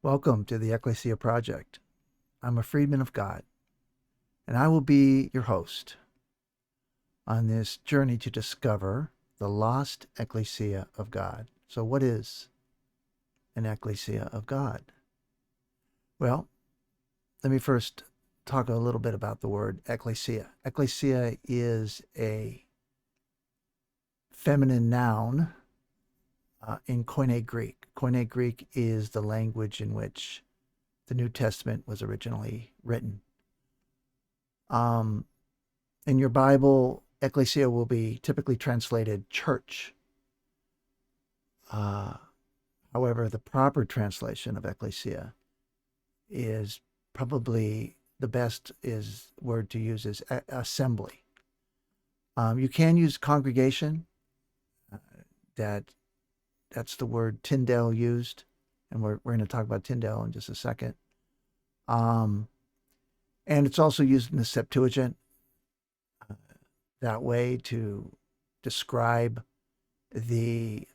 Welcome to the Ekklesia Project. I'm a freedman of God, and I will be your host on this journey to discover the lost Ekklesia of God. So, what is an Ekklesia of God? Well, let me first talk a little bit about the word Ekklesia. Ekklesia is a feminine noun in Koine Greek. Koine Greek is the language in which the New Testament was originally written. Um, in your Bible, ecclesia will be typically translated church. Uh, However, the proper translation of ecclesia is probably the best word to use is assembly. You can use congregation. Uh, that that's the word Tyndale used, and we're going to talk about Tyndale in just a second. Um, and it's also used in the Septuagint that way to describe the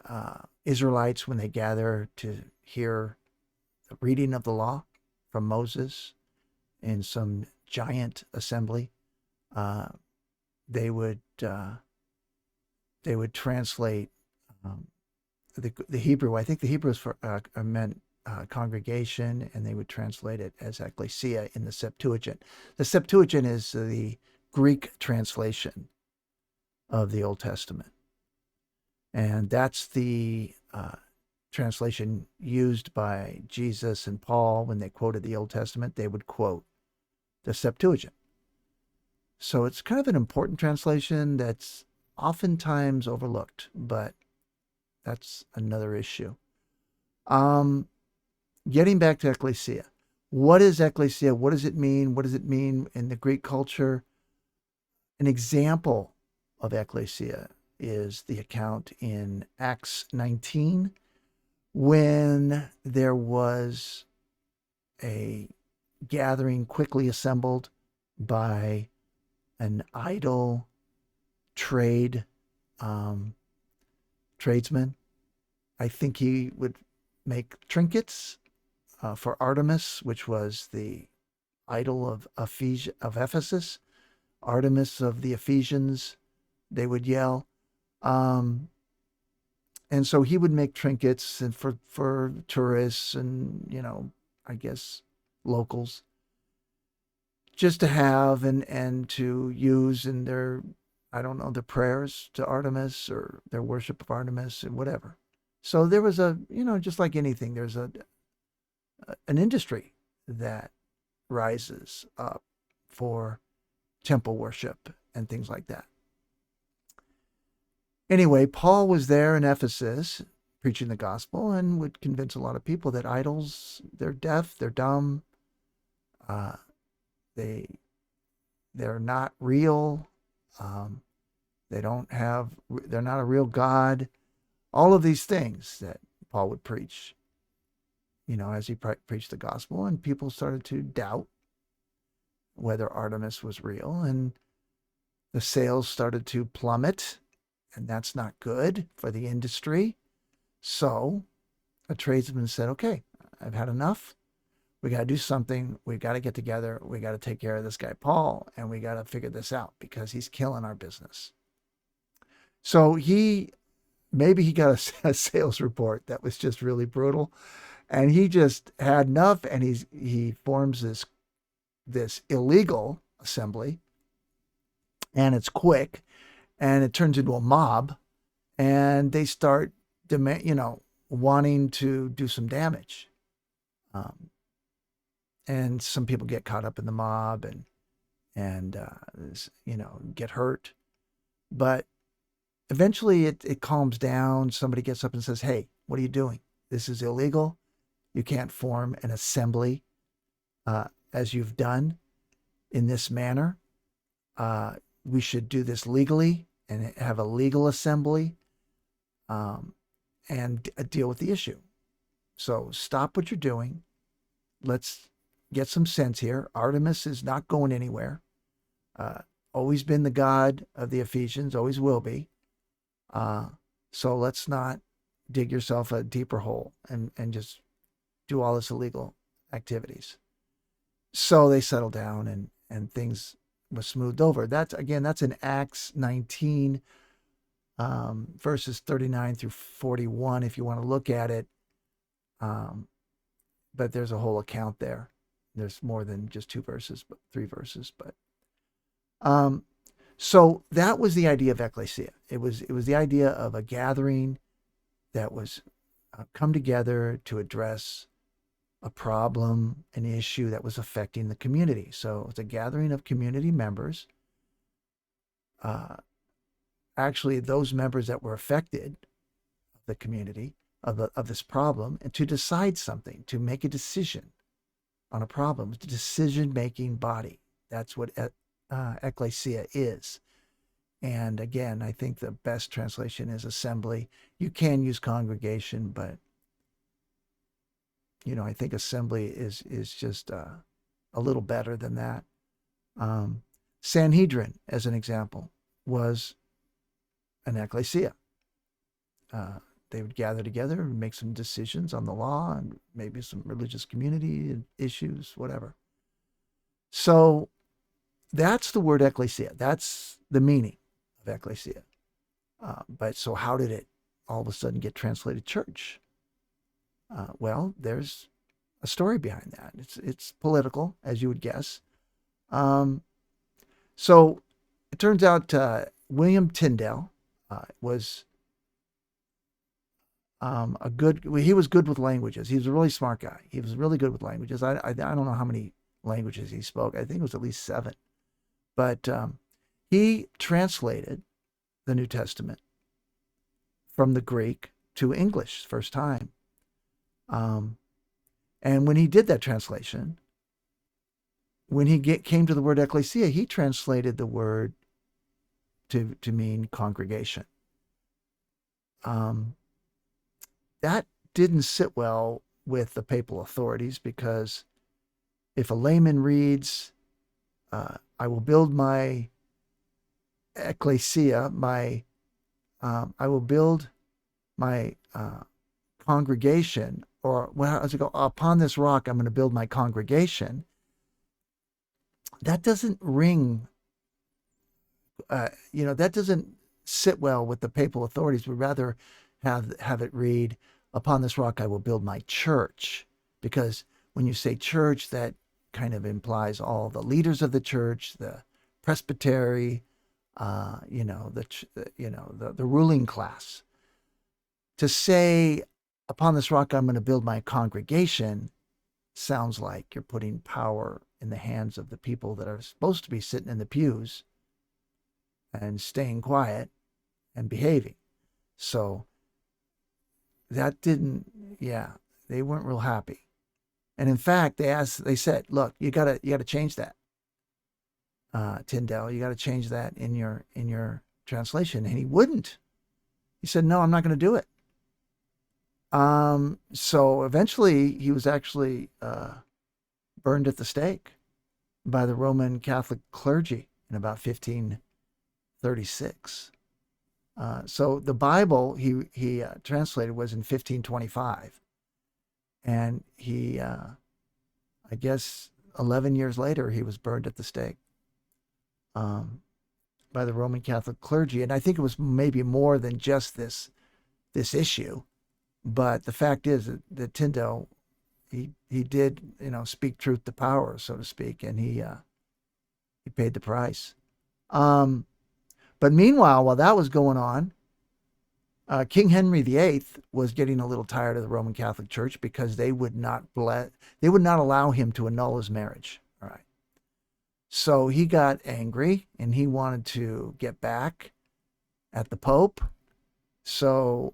Israelites when they gather to hear the reading of the law from Moses in some giant assembly. Uh, they would translate the Hebrew. I think the Hebrew is for meant congregation, and they would translate it as ecclesia in the Septuagint. The Septuagint is the Greek translation of the Old Testament. And that's the translation used by Jesus and Paul when they quoted the Old Testament. They would quote the Septuagint. So it's kind of an important translation that's oftentimes overlooked, but that's another issue. Getting back to ecclesia. What is ecclesia? What does it mean? What does it mean in the Greek culture? An example of ecclesia is the account in Acts 19 when there was a gathering quickly assembled by an idol tradesman. I think he would make trinkets for Artemis, which was the idol of Ephesus. Artemis of the Ephesians, they would yell. And so he would make trinkets and for tourists and, I guess locals just to have and to use in their, I don't know, their prayers to Artemis or their worship of Artemis and whatever. So there was just like anything, there's an industry that rises up for temple worship and things like that. Anyway, Paul was there in Ephesus preaching the gospel and would convince a lot of people that idols, they're deaf, they're dumb, uh, they're not real, they're not a real God. All of these things that Paul would preach, as he preached the gospel, and people started to doubt whether Artemis was real, and the sales started to plummet. And that's not good for the industry. So a tradesman said, okay, I've had enough. We got to do something. We got to get together. We got to take care of this guy, Paul, and we got to figure this out because he's killing our business. So maybe he got a sales report that was just really brutal, and he just had enough, and he forms this illegal assembly, and it's quick. And it turns into a mob, and they start wanting to do some damage. And some people get caught up in the mob and get hurt. But eventually it calms down. Somebody gets up and says, hey, what are you doing? This is illegal. You can't form an assembly as you've done in this manner. We should do this legally and have a legal assembly and deal with the issue. So stop what you're doing. Let's get some sense here. Artemis is not going anywhere. Always been the god of the Ephesians, always will be. So let's not dig yourself a deeper hole and just do all this illegal activities. So they settled down and things was smoothed over. That's in Acts 19, verses 39 through 41, if you want to look at it. But there's a whole account there. There's more than just 2 verses, but 3 verses. But so that was the idea of Ekklesia. It was the idea of a gathering that was come together to address a problem, an issue that was affecting the community. So it's a gathering of community members. Actually, those members that were affected, the community of this problem, and to decide something, to make a decision on a problem. It's a decision-making body. That's what Ekklesia is. And again, I think the best translation is assembly. You can use congregation, but I think assembly is just a little better than that. Sanhedrin, as an example, was an Ekklesia. They would gather together and make some decisions on the law and maybe some religious community issues, whatever. So that's the word Ekklesia. That's the meaning of Ekklesia. But so how did it all of a sudden get translated church? Well, there's a story behind that. It's political, as you would guess. So it turns out William Tyndale was he was good with languages. He was a really smart guy. He was really good with languages. I don't know how many languages he spoke. I think it was at least 7. But he translated the New Testament from the Greek to English first time. And when he did that translation, when he came to the word Ekklesia, he translated the word to mean congregation. That didn't sit well with the papal authorities, because if a layman reads, I will build my Ekklesia, I will build my congregation, or how does it go? Upon this rock, I'm going to build my congregation. That doesn't ring, that doesn't sit well with the papal authorities. We'd rather have it read, upon this rock, I will build my church. Because when you say church, that kind of implies all the leaders of the church, the presbytery, the ruling class. To say, upon this rock, I'm going to build my congregation, sounds like you're putting power in the hands of the people that are supposed to be sitting in the pews and staying quiet and behaving. So that they weren't real happy. And in fact, they said, look, you gotta change that. Tyndale, you gotta change that in your translation. And he wouldn't. He said, no, I'm not going to do it. So eventually he was actually burned at the stake by the Roman Catholic clergy in about 1536. So the Bible he translated was in 1525. And he, I guess 11 years later, he was burned at the stake by the Roman Catholic clergy. And I think it was maybe more than just this issue. But the fact is that Tyndale, he did, speak truth to power, so to speak, and he paid the price. But meanwhile, while that was going on, King Henry VIII was getting a little tired of the Roman Catholic Church, because they would not allow him to annul his marriage. All right. So he got angry and he wanted to get back at the Pope. So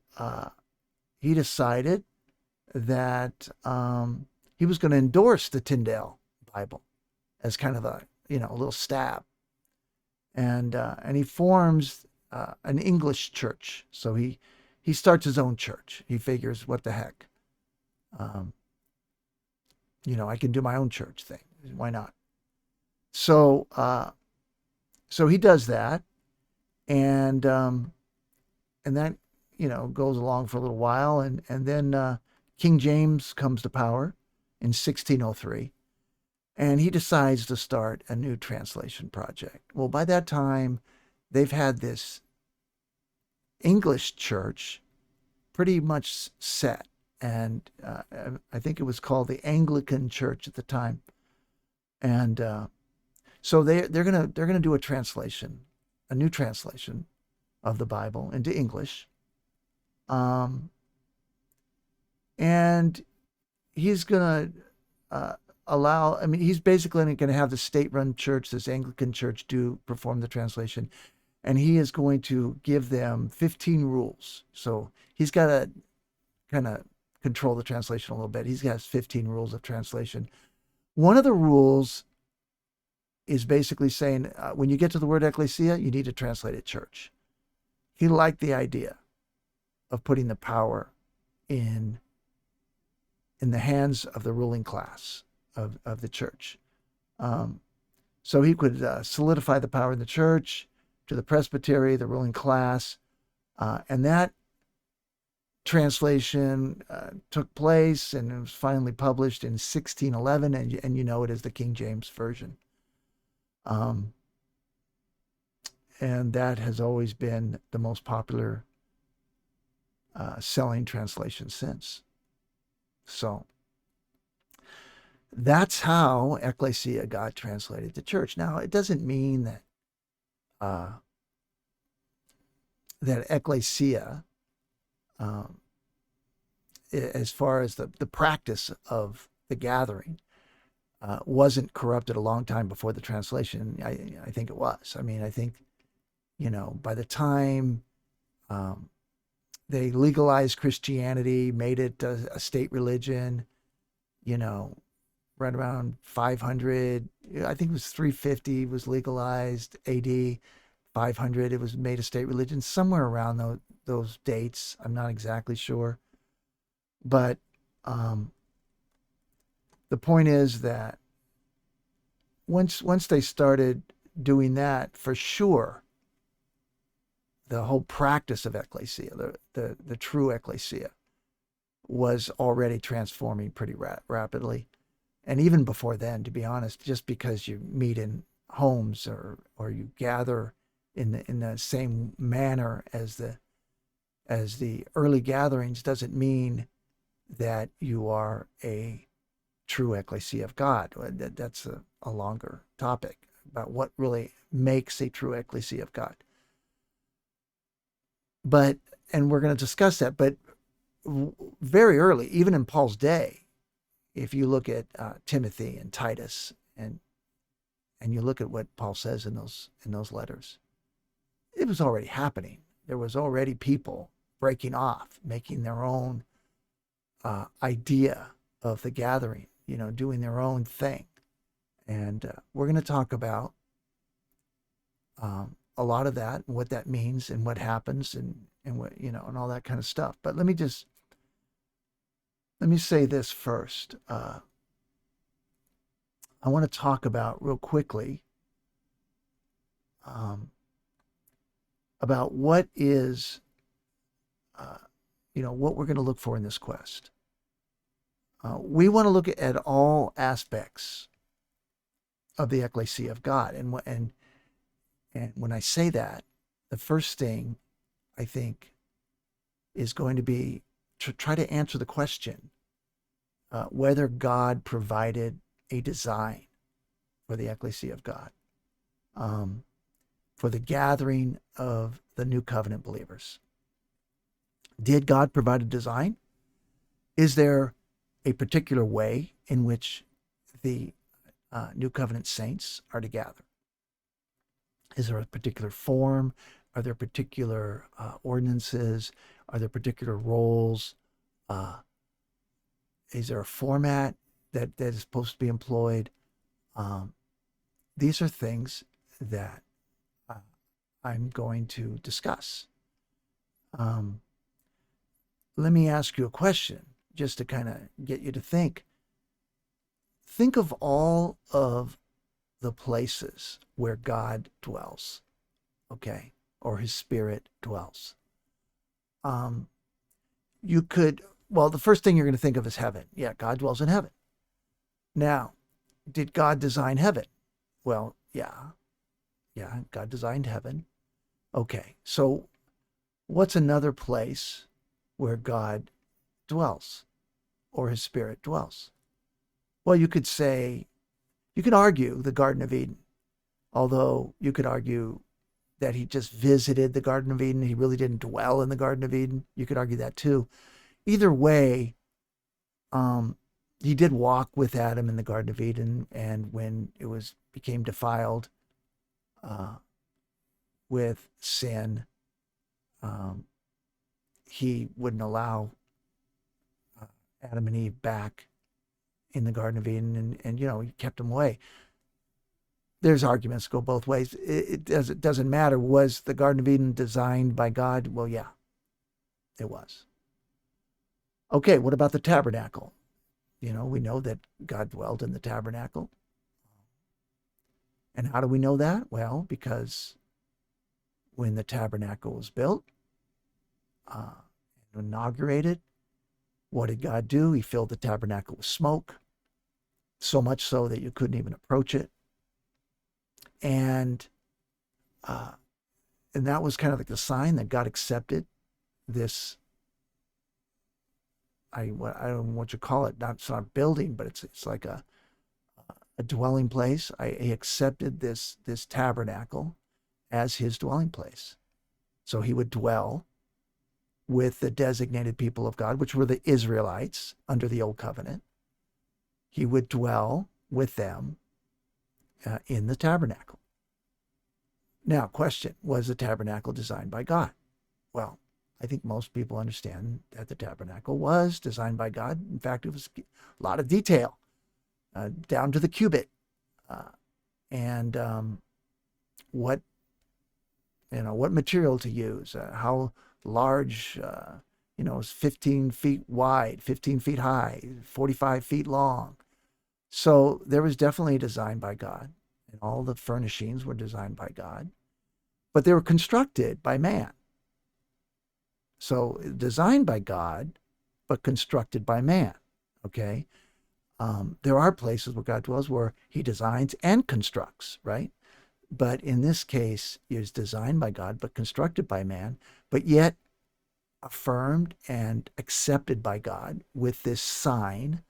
he decided that he was going to endorse the Tyndale Bible as kind of a little stab, and he forms an English church. So he starts his own church. He figures, what the heck, I can do my own church thing. Why not? So he does that, and that goes along for a little while, and then King James comes to power in 1603, and he decides to start a new translation project. Well, by that time, they've had this English church pretty much set, and I think it was called the Anglican Church at the time, and so they're gonna do a translation, a new translation of the Bible into English, um, and he's gonna allow. I mean, he's basically going to have the state-run church, this Anglican church, do perform the translation, and he is going to give them 15 rules. So he's got to kind of control the translation a little bit. He's got 15 rules of translation. One of the rules is basically saying when you get to the word ecclesia, you need to translate it church. He liked the idea of putting the power in the hands of the ruling class of the church. So he could solidify the power in the church to the presbytery, the ruling class, and that translation took place and it was finally published in 1611, and you know it as the King James Version. And that has always been the most popular selling translation since. So that's how Ekklesia got translated to church. Now, it doesn't mean that that Ekklesia, as far as the practice of the gathering, wasn't corrupted a long time before the translation. I think it was. I mean, I think, by the time they legalized Christianity, made it a state religion, right around 500, I think it was 350 was legalized, AD 500 it was made a state religion, somewhere around those dates. I'm not exactly sure, but the point is that once they started doing that, for sure, the whole practice of Ekklesia, the true Ekklesia, was already transforming pretty rapidly. And even before then, to be honest, just because you meet in homes or you gather in the same manner as the early gatherings doesn't mean that you are a true Ekklesia of God. That's a longer topic about what really makes a true Ekklesia of God. And we're going to discuss that, but very early, even in Paul's day, if you look at Timothy and Titus and you look at what Paul says in those letters, it was already happening. There was already people breaking off, making their own idea of the gathering, doing their own thing. And we're going to talk about a lot of that and what that means and what happens and what, and all that kind of stuff. But let me say this first. I want to talk about real quickly about what is, what we're going to look for in this quest. We want to look at all aspects of the Ekklesia of God. And when I say that, the first thing I think is going to be to try to answer the question whether God provided a design for the Ekklesia of God, for the gathering of the new covenant believers. Did God provide a design? Is there a particular way in which the new covenant saints are to gather? Is there a particular form? Are there particular ordinances? Are there particular roles? Is there a format that is supposed to be employed? These are things that I'm going to discuss. Let me ask you a question just to kind of get you to think. Think of all of the places where God dwells, or his Spirit dwells. You could Well, the first thing you're going to think of is heaven. Yeah, God dwells in heaven. Now, did God design heaven? Well, yeah. Yeah, God designed heaven. Okay, so what's another place where God dwells or his spirit dwells? Well, you could argue the Garden of Eden, although you could argue that he just visited the Garden of Eden. He really didn't dwell in the Garden of Eden. You could argue that too. Either way, he did walk with Adam in the Garden of Eden, and when it became defiled with sin, he wouldn't allow Adam and Eve back in the Garden of Eden, and he kept them away. There's arguments go both ways. It doesn't matter. Was the Garden of Eden designed by God? Well, yeah, it was. Okay, what about the tabernacle? We know that God dwelled in the tabernacle. And how do we know that? Well, because when the tabernacle was built, inaugurated, what did God do? He filled the tabernacle with smoke, so much so that you couldn't even approach it. And that was kind of like the sign that God accepted this. I don't know what you call it. It's not a building, but it's like a dwelling place. He accepted this tabernacle as his dwelling place. So he would dwell with the designated people of God, which were the Israelites under the Old Covenant. He would dwell with them in the tabernacle. Now, question, was the tabernacle designed by God? Well, I think most people understand that the tabernacle was designed by God. In fact, it was a lot of detail, down to the cubit. And what material to use, how large, is 15 feet wide, 15 feet high, 45 feet long. So there was definitely a design by God, and all the furnishings were designed by God, but they were constructed by man. So designed by God, but constructed by man. Okay. There are places where God dwells where he designs and constructs, right? But in this case, it is designed by God, but constructed by man, but yet affirmed and accepted by God with this sign,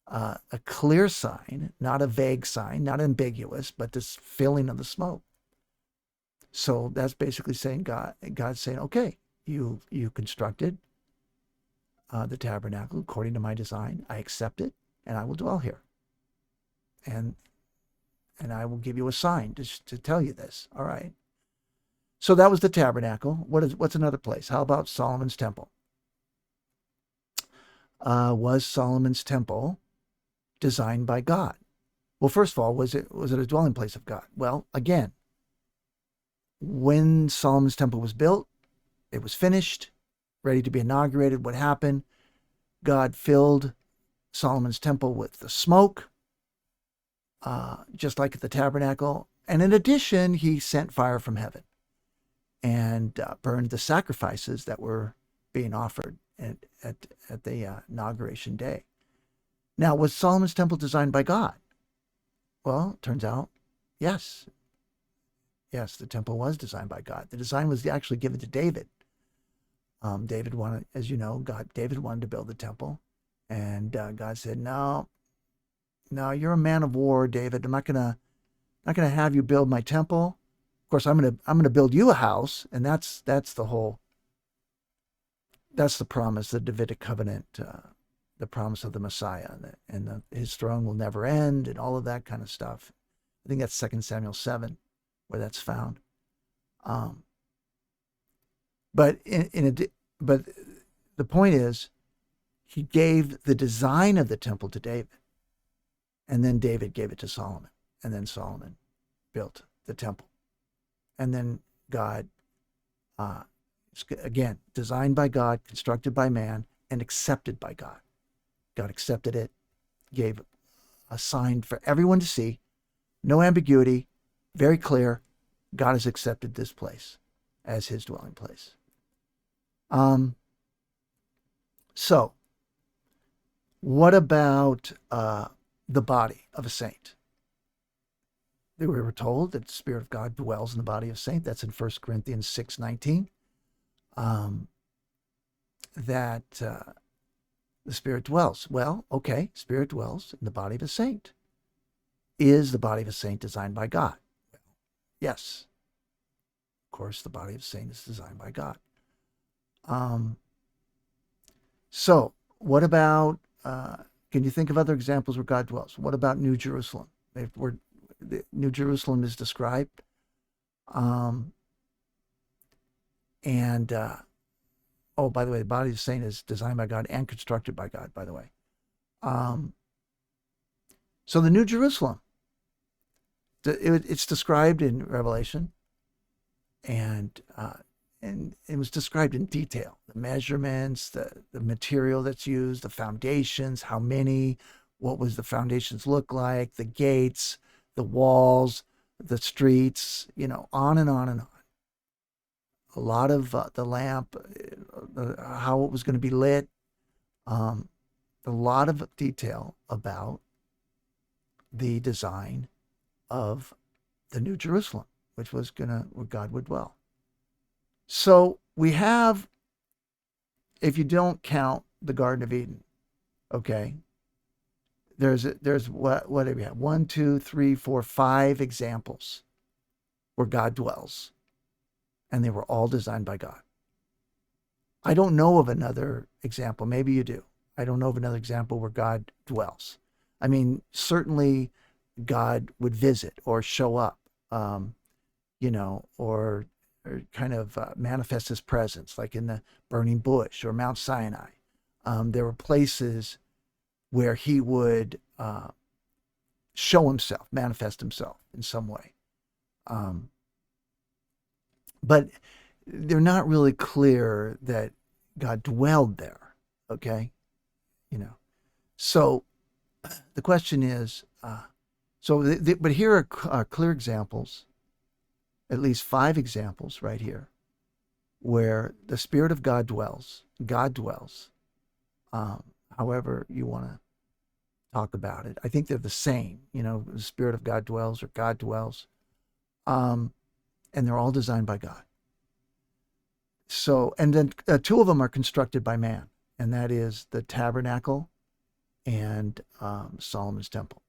a clear sign, not a vague sign, not ambiguous, but this filling of the smoke. So that's basically saying God's saying, okay, you constructed the tabernacle according to my design. I accept it, and I will dwell here. And I will give you a sign to tell you this. All right. So that was the tabernacle. What's another place? How about Solomon's temple? Was Solomon's temple designed by God? Well, first of all, was it a dwelling place of God? Well, again, when Solomon's temple was built, it was finished, ready to be inaugurated. What happened? God filled Solomon's temple with the smoke, just like at the tabernacle. And in addition, he sent fire from heaven and burned the sacrifices that were being offered at the inauguration day. Now, was Solomon's temple designed by God? Well, it turns out, yes. Yes, the temple was designed by God. The design was actually given to David. David wanted, as you know, David wanted to build the temple. And God said, no, you're a man of war, David. I'm not gonna have you build my temple. Of course, I'm gonna build you a house, and that's the promise, the Davidic covenant, the promise of the Messiah, and his throne will never end, and all of that kind of stuff. I think that's 2 Samuel 7, where that's found. But but the point is, he gave the design of the temple to David, and then David gave it to Solomon, and then Solomon built the temple. And then God, again, designed by God, constructed by man, and accepted by God. God accepted it, gave a sign for everyone to see, no ambiguity, very clear. God has accepted this place as his dwelling place. So, what about the body of a saint? We were told that the Spirit of God dwells in the body of a saint. That's in 1 Corinthians 6:19. Um, that the Spirit dwells. Well, okay, Spirit dwells in the body of a saint. Is the body of a saint designed by God? Yes. Of course, the body of a saint is designed by God. Um, so, what about, can you think of other examples where God dwells? What about New Jerusalem? Where New Jerusalem is described. Um, and, oh, by the way, the body of the saint is designed by God and constructed by God, by the way. So the New Jerusalem, it's described in Revelation, and it was described in detail. The measurements, the material that's used, the foundations, how many, what was the foundations look like, the gates, the walls, the streets, on and on and on. A lot of the lamp, how it was going to be lit, a lot of detail about the design of the New Jerusalem, which was where God would dwell. So we have, if you don't count the Garden of Eden, okay, there's what do we have? 1, 2, 3, 4, 5 examples where God dwells, and they were all designed by God. I don't know of another example. Maybe you do. I don't know of another example where God dwells. I mean, certainly God would visit or show up, or kind of manifest his presence, like in the burning bush or Mount Sinai. There were places where he would show himself, manifest himself in some way. But they're not really clear that God dwelled there, okay? So the question is, but here are clear examples, at least 5 examples right here, where the Spirit of God dwells. God dwells. However you want to talk about it. I think they're the same. The Spirit of God dwells or God dwells. And they're all designed by God. So, and then 2 of them are constructed by man, and that is the tabernacle and Solomon's temple,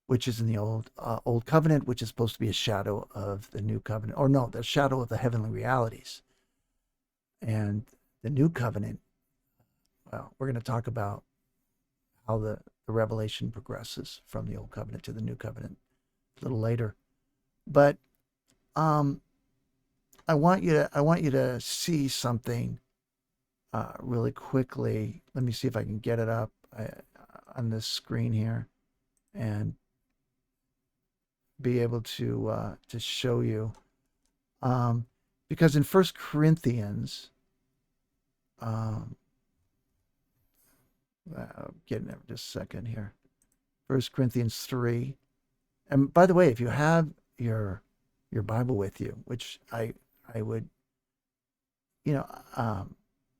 which is in the old covenant, which is supposed to be a shadow of the new covenant, or no, the shadow of the heavenly realities. And the new covenant, well, we're going to talk about how the revelation progresses from the old covenant to the new covenant a little later. But I want you to see something really quickly. Let me see if I can get it up on this screen here and be able to show you. Because in 1 Corinthians, getting there just a second here. 1 Corinthians 3. And by the way, if you have your Bible with you, which I would,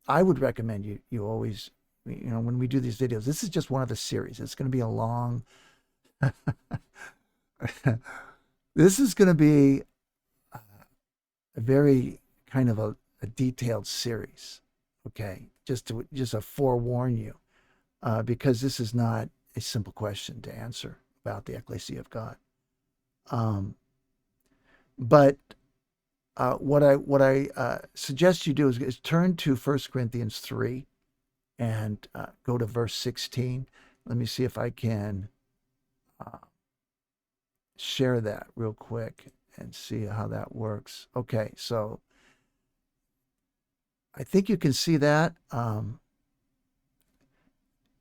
I would recommend you always, when we do these videos, this is just one of the series. It's going to be a long, this is going to be a very kind of a detailed series. Okay. Just to forewarn you, because this is not a simple question to answer about the Ekklesia of God. But what I suggest you do is turn to 1 Corinthians 3 and go to verse 16. Let me see if I can share that real quick and see how that works. Okay, so I think you can see that.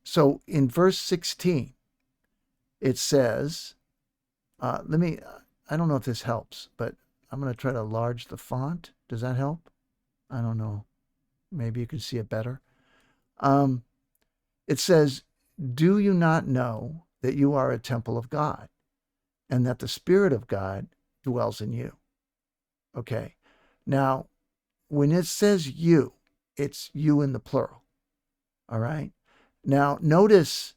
So in verse 16, it says, I don't know if this helps, but I'm going to try to enlarge the font. Does that help? I don't know. Maybe you can see it better. It says, "Do you not know that you are a temple of God and that the Spirit of God dwells in you?" Okay. Now, when it says you, it's you in the plural. All right. Now, notice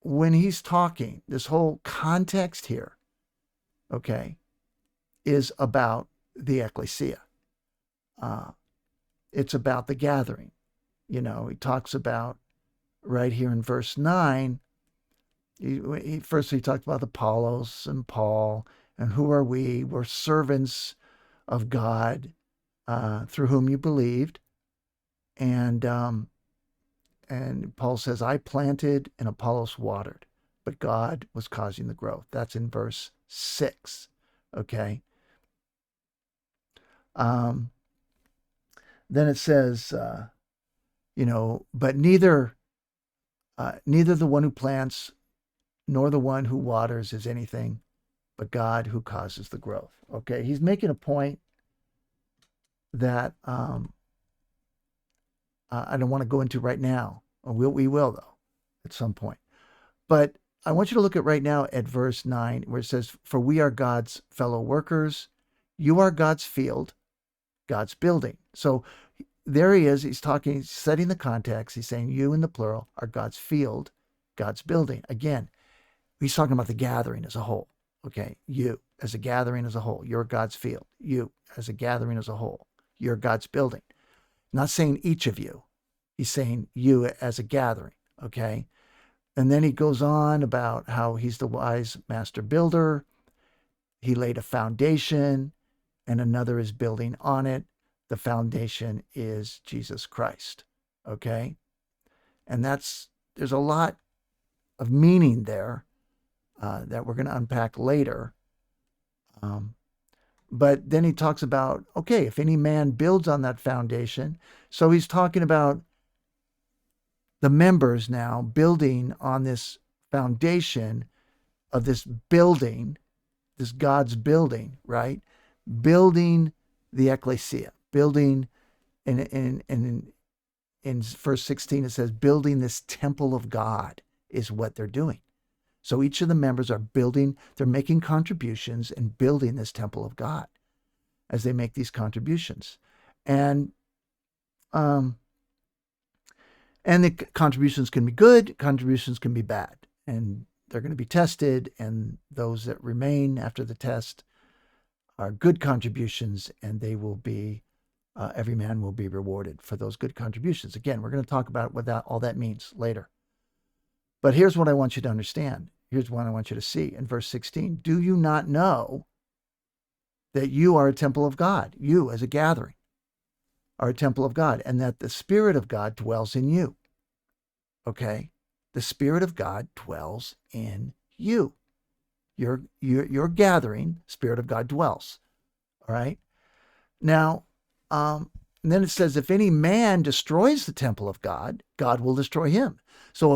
when he's talking, this whole context here, okay, is about the ecclesia. It's about the gathering. He talks about right here in verse 9. First, he talked about Apollos and Paul, and who are we? We're servants of God through whom you believed. And Paul says, I planted and Apollos watered, but God was causing the growth. That's in verse 6. Okay. Then it says, but neither the one who plants nor the one who waters is anything, but God who causes the growth. Okay. He's making a point that I don't want to go into right now. We will, though, at some point. But I want you to look at right now at verse 9, where it says, for we are God's fellow workers. You are God's field, God's building. So there he is. He's talking, he's setting the context. He's saying you in the plural are God's field, God's building. Again, he's talking about the gathering as a whole. Okay, you as a gathering as a whole, you're God's field. You as a gathering as a whole, you're God's building. Not saying each of you. He's saying you as a gathering, okay? And then he goes on about how he's the wise master builder. He laid a foundation, and another is building on it. The foundation is Jesus Christ, okay? And there's a lot of meaning there that we're going to unpack later. But then he talks about, okay, if any man builds on that foundation. So he's talking about the members now building on this foundation of this building, this God's building, right? Building the Ekklesia, building in verse 16, it says, building this temple of God is what they're doing. So each of the members are building, they're making contributions and building this temple of God as they make these contributions. And the contributions can be good, contributions can be bad, and they're going to be tested, and those that remain after the test are good contributions, and they will be, every man will be rewarded for those good contributions. Again, we're going to talk about what all that means later. But here's what I want you to understand. Here's what I want you to see in verse 16. Do you not know that you are a temple of God? You as a gathering are a temple of God, and that the Spirit of God dwells in you. Okay? The Spirit of God dwells in you. Your gathering, Spirit of God dwells. All right? Now, and then it says, if any man destroys the temple of God, God will destroy him. So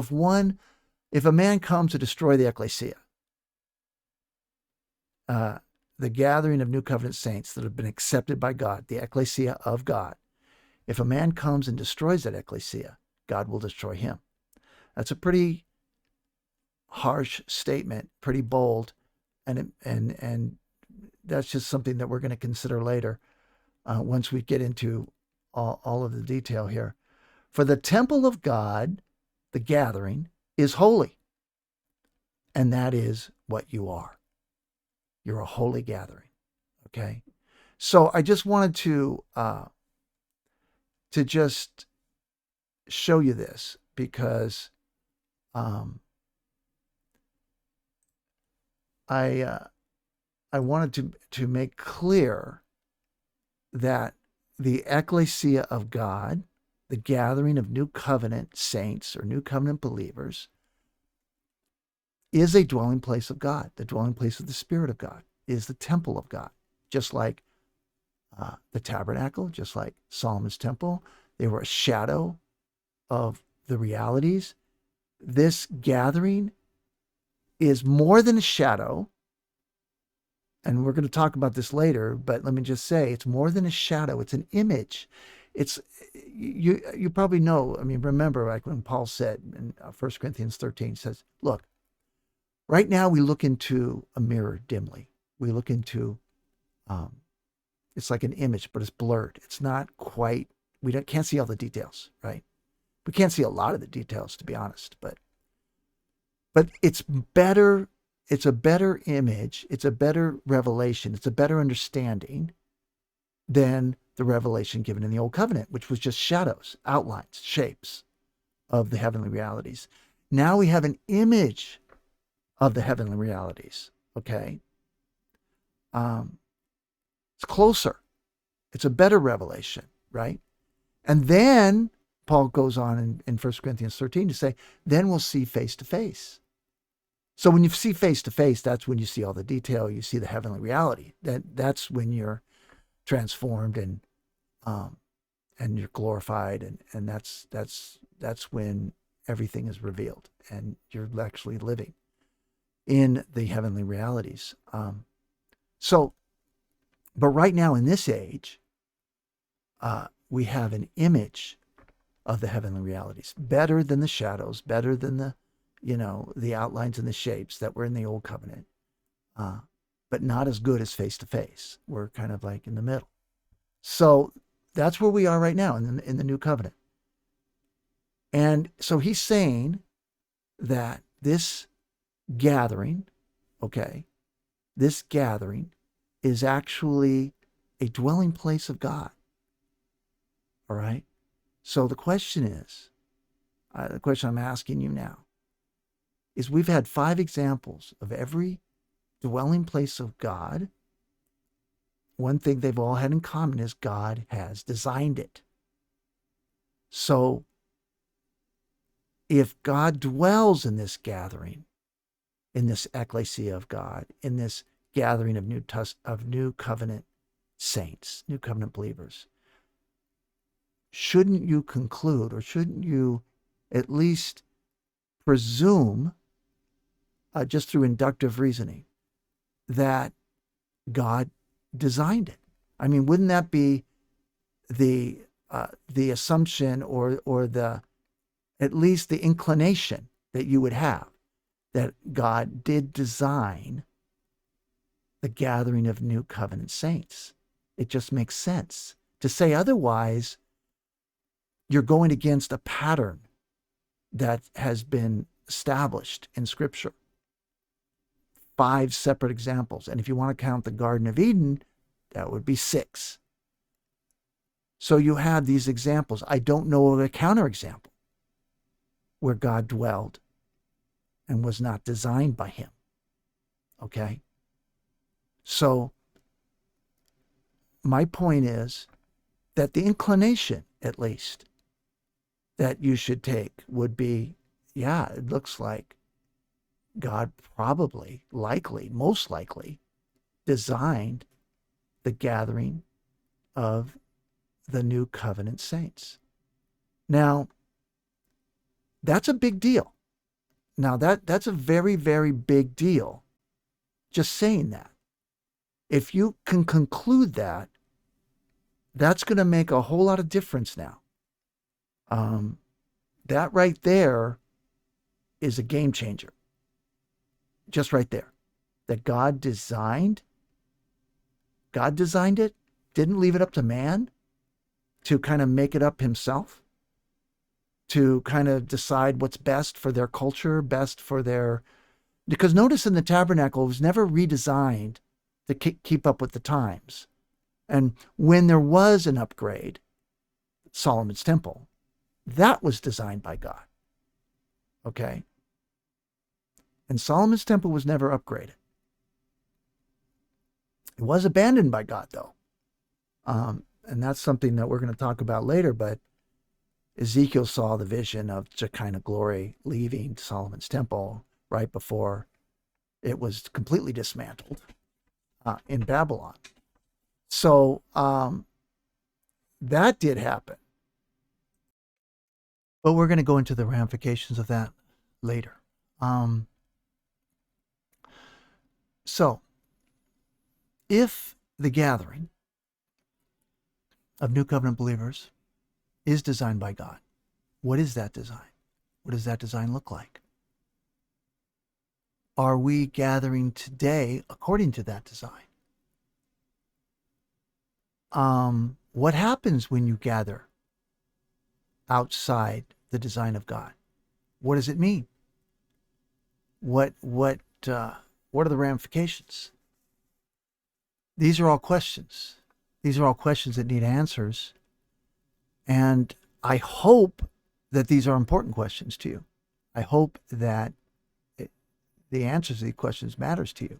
if a man comes to destroy the Ekklesia, the gathering of new covenant saints that have been accepted by God, the Ekklesia of God, if a man comes and destroys that Ekklesia, God will destroy him. That's a pretty harsh statement, pretty bold, and that's just something that we're going to consider later once we get into all of the detail here. For the temple of God, the gathering, is holy, and that is what you are. You're a holy gathering, okay? So I just wanted to just show you this because I wanted to make clear that the Ekklesia of God, the gathering of new covenant saints or new covenant believers, is a dwelling place of God. The dwelling place of the Spirit of God is the temple of God, just like the tabernacle, just like Solomon's temple. They were a shadow of the realities. This gathering is more than a shadow, and we're going to talk about this later, but let me just say, it's more than a shadow. It's an image. It's you probably know, I mean, remember like when Paul said in 1 Corinthians 13, says, look, right now we look into a mirror dimly. We look into, it's like an image, but it's blurred. It's not quite, can't see all the details, right? We can't see a lot of the details, to be honest, but it's better. It's a better image. It's a better revelation. It's a better understanding than the revelation given in the Old Covenant, which was just shadows, outlines, shapes of the heavenly realities. Now we have an image of the heavenly realities. Okay. It's closer. It's a better revelation, right? And then Paul goes on in 1 Corinthians 13 to say, then we'll see face to face. So when you see face to face, that's when you see all the detail. You see the heavenly reality. That's when you're transformed and you're glorified, and that's when everything is revealed and you're actually living in the heavenly realities. But right now in this age, we have an image of the heavenly realities, better than the shadows, better than the outlines and the shapes that were in the Old Covenant, but not as good as face to face. We're kind of like in the middle. So that's where we are right now in the New Covenant. And so he's saying that this gathering, this gathering is actually a dwelling place of God. All right? So the question is, the question I'm asking you now is, we've had 5 examples of every dwelling place of God. One thing they've all had in common is God has designed it. So if God dwells in this gathering, in this Ekklesia of God, in this gathering of new covenant saints, new covenant believers, shouldn't you conclude, or shouldn't you at least presume, just through inductive reasoning, that God designed it? I mean, wouldn't that be the assumption, or the, at least the inclination that you would have, that God did design the gathering of new covenant saints? It just makes sense. To say otherwise, you're going against a pattern that has been established in Scripture. 5 separate examples. And if you want to count the Garden of Eden, that would be 6. So you have these examples. I don't know of a counterexample where God dwelled and was not designed by him. Okay? So my point is that the inclination, at least, that you should take would be, yeah, it looks like God probably, likely, most likely, designed the gathering of the new covenant saints. Now, that's a big deal. Now, that's a very, very big deal. Just saying that. If you can conclude that, that's going to make a whole lot of difference now. That right there is a game changer. Just right there. That God designed it, didn't leave it up to man to kind of make it up himself, to kind of decide what's best for their culture, best for their... Because notice in the tabernacle, it was never redesigned to keep up with the times. And when there was an upgrade, Solomon's temple, that was designed by God. Okay? And Solomon's temple was never upgraded. It was abandoned by God, though. And that's something that we're going to talk about later, but Ezekiel saw the vision of Shekinah glory leaving Solomon's temple right before it was completely dismantled in Babylon. So that did happen. But we're going to go into the ramifications of that later. So, if the gathering of new covenant believers is designed by God, what is that design? What does that design look like? Are we gathering today according to that design? What happens when you gather outside the design of God? What does it mean? What are the ramifications? These are all questions. These are all questions that need answers. And I hope that these are important questions to you. I hope that the answers to these questions matters to you.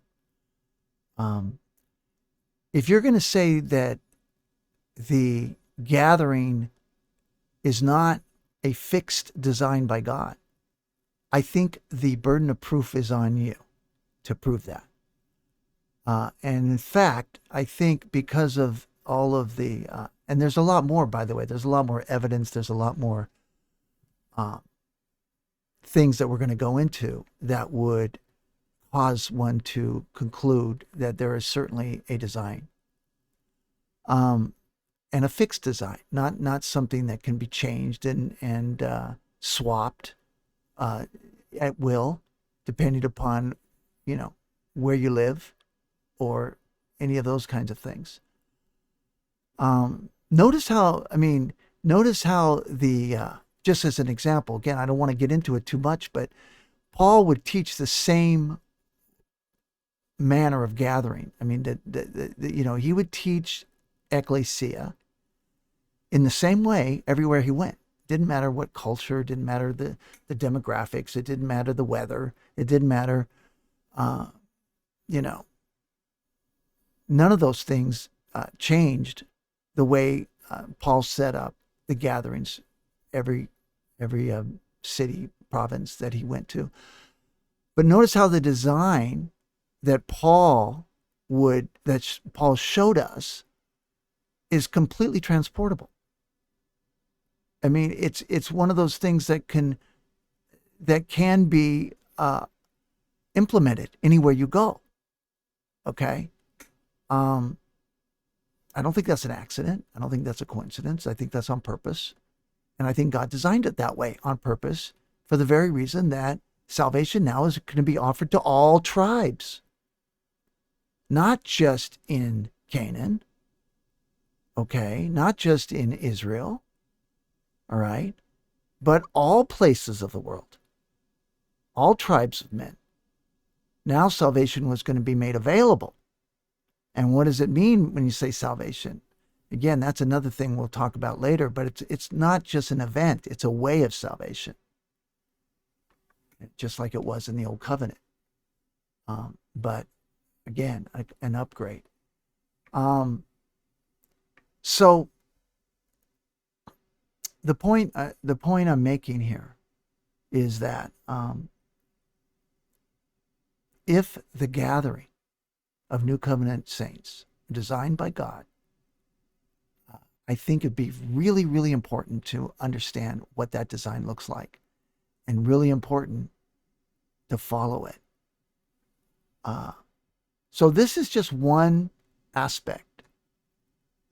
If you're going to say that the gathering is not a fixed design by God, I think the burden of proof is on you to prove that. And in fact, I think because of all of the, and there's a lot more, by the way, there's a lot more evidence, there's a lot more things that we're going to go into that would cause one to conclude that there is certainly a design. And a fixed design, not something that can be changed and swapped at will, depending upon, where you live or any of those kinds of things. Notice how just as an example, again, I don't want to get into it too much, but Paul would teach the same manner of gathering. I mean, he would teach Ekklesia in the same way everywhere he went. Didn't matter what culture, didn't matter the demographics, it didn't matter the weather, it didn't matter, none of those things changed the way Paul set up the gatherings every city, province that he went to. But notice how the design that Paul showed us is completely transportable. I mean, it's one of those things that can be implemented anywhere you go. Okay. I don't think that's an accident. I don't think that's a coincidence. I think that's on purpose. And I think God designed it that way on purpose for the very reason that salvation now is going to be offered to all tribes, not just in Canaan, okay, not just in Israel, all right, but all places of the world, all tribes of men. Now salvation was going to be made available. And what does it mean when you say salvation? Again, that's another thing we'll talk about later, but it's not just an event, it's a way of salvation, just like it was in the Old Covenant. But again, an upgrade. So the point I'm making here is that if the gathering of New Covenant saints designed by God, I think it'd be really, really important to understand what that design looks like, and really important to follow it. So this is just one aspect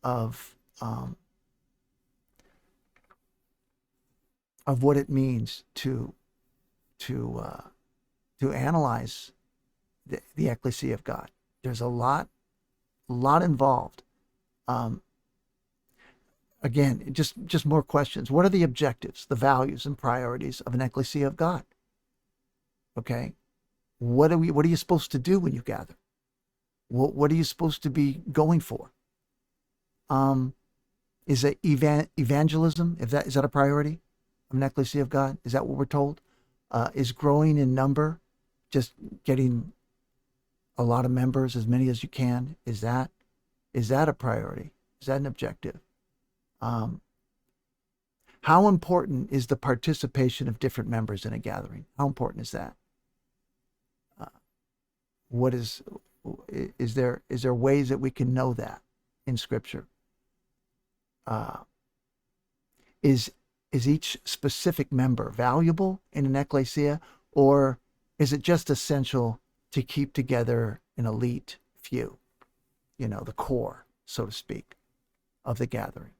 of what it means to analyze the Ekklesia of God. There's a lot involved. Again, just more questions. What are the objectives, the values, and priorities of an Ekklesia of God? Okay, what are you supposed to do when you gather? What are you supposed to be going for? Is it evangelism? Is that a priority of an Ekklesia of God? Is that what we're told? Is growing in number, just getting a lot of members, as many as you can? Is that a priority? Is that an objective? How important is the participation of different members in a gathering? How important is that? Is there ways that we can know that in Scripture? Is each specific member valuable in an ecclesia, or is it just essential to keep together an elite few, the core, so to speak, of the gathering?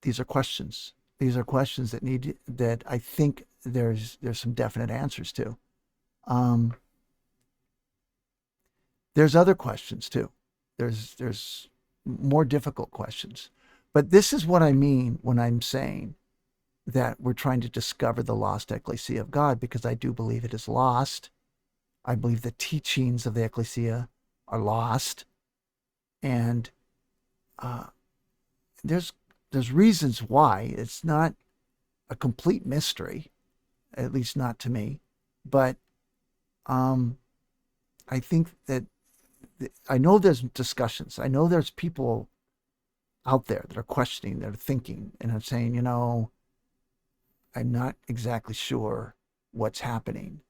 These are questions. These are questions that I think there's some definite answers to. There's other questions too. There's more difficult questions. But this is what I mean when I'm saying that we're trying to discover the lost Ekklesia of God, because I do believe it is lost. I believe the teachings of the Ekklesia are lost, and uh, there's reasons why. It's not a complete mystery, at least not to me, but um, I think that I know there's discussions. I know there's people out there that are questioning, that are thinking, and are saying, I'm not exactly sure what's happening,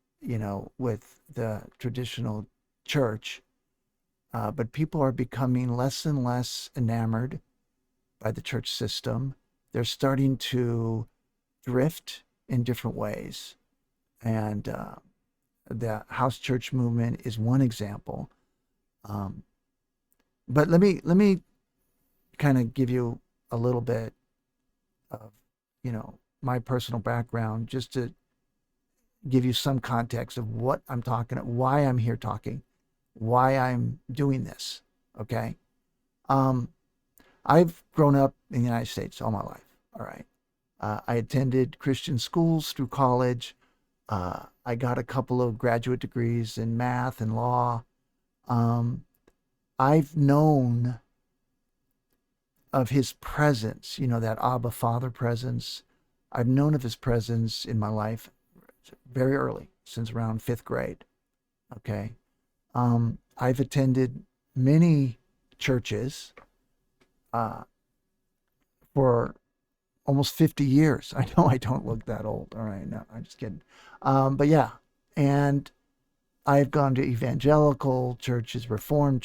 with the traditional church. But people are becoming less and less enamored by the church system. They're starting to drift in different ways. And the house church movement is one example. Um, but let me kind of give you a little bit of, my personal background, just to give you some context of what I'm talking about, why I'm here talking, why I'm doing this. Okay. Um, I've grown up in the United States all my life. All right. I attended Christian schools through college. I got a couple of graduate degrees in math and law. Um, I've known of his presence, that Abba Father presence. I've known of his presence in my life very early, since around fifth grade. Okay. I've attended many churches uh, for almost 50 years. I know I don't look that old. All right. No, I'm just kidding. But yeah. And I've gone to evangelical churches, Reformed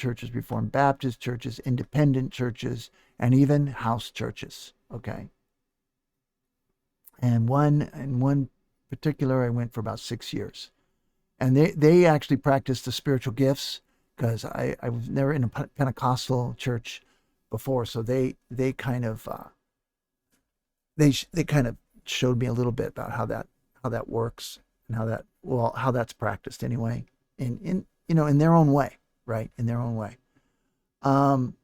Baptist churches, independent churches, and even house churches. Okay. And one particular, I went for about 6 years. And they actually practiced the spiritual gifts, because I was never in a Pentecostal church before. So they kind of they kind of showed me a little bit about how that works, and how that's practiced anyway, in their own way, right? In their own way. Um,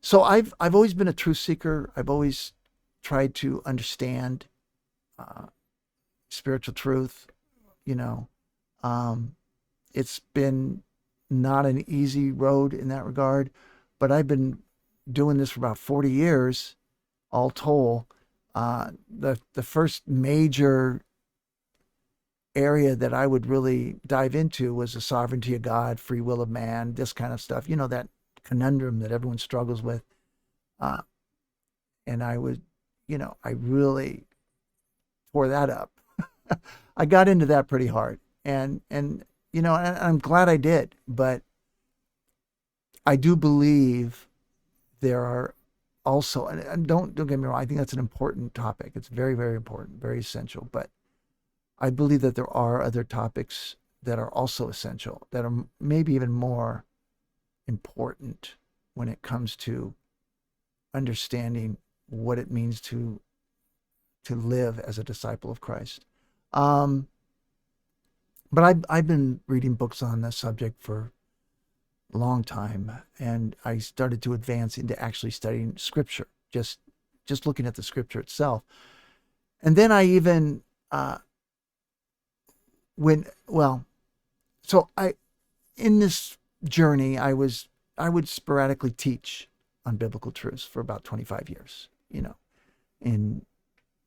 so I've always been a truth seeker. I've always tried to understand uh, spiritual truth. You know, um, it's been not an easy road in that regard, but I've been doing this for about 40 years, all told. The first major area that I would really dive into was the sovereignty of God, free will of man, this kind of stuff. That conundrum that everyone struggles with. Uh, and I really tore that up. I got into that pretty hard, and I'm glad I did. But I do believe there are also, and don't get me wrong, I think that's an important topic. It's very, very important, very essential. But I believe that there are other topics that are also essential, that are maybe even more important when it comes to understanding what it means to live as a disciple of Christ. Um, but I've been reading books on this subject for a long time, and I started to advance into actually studying Scripture, just looking at the Scripture itself. And then I even when well, so I in this journey I would sporadically teach on biblical truths for about 25 years. In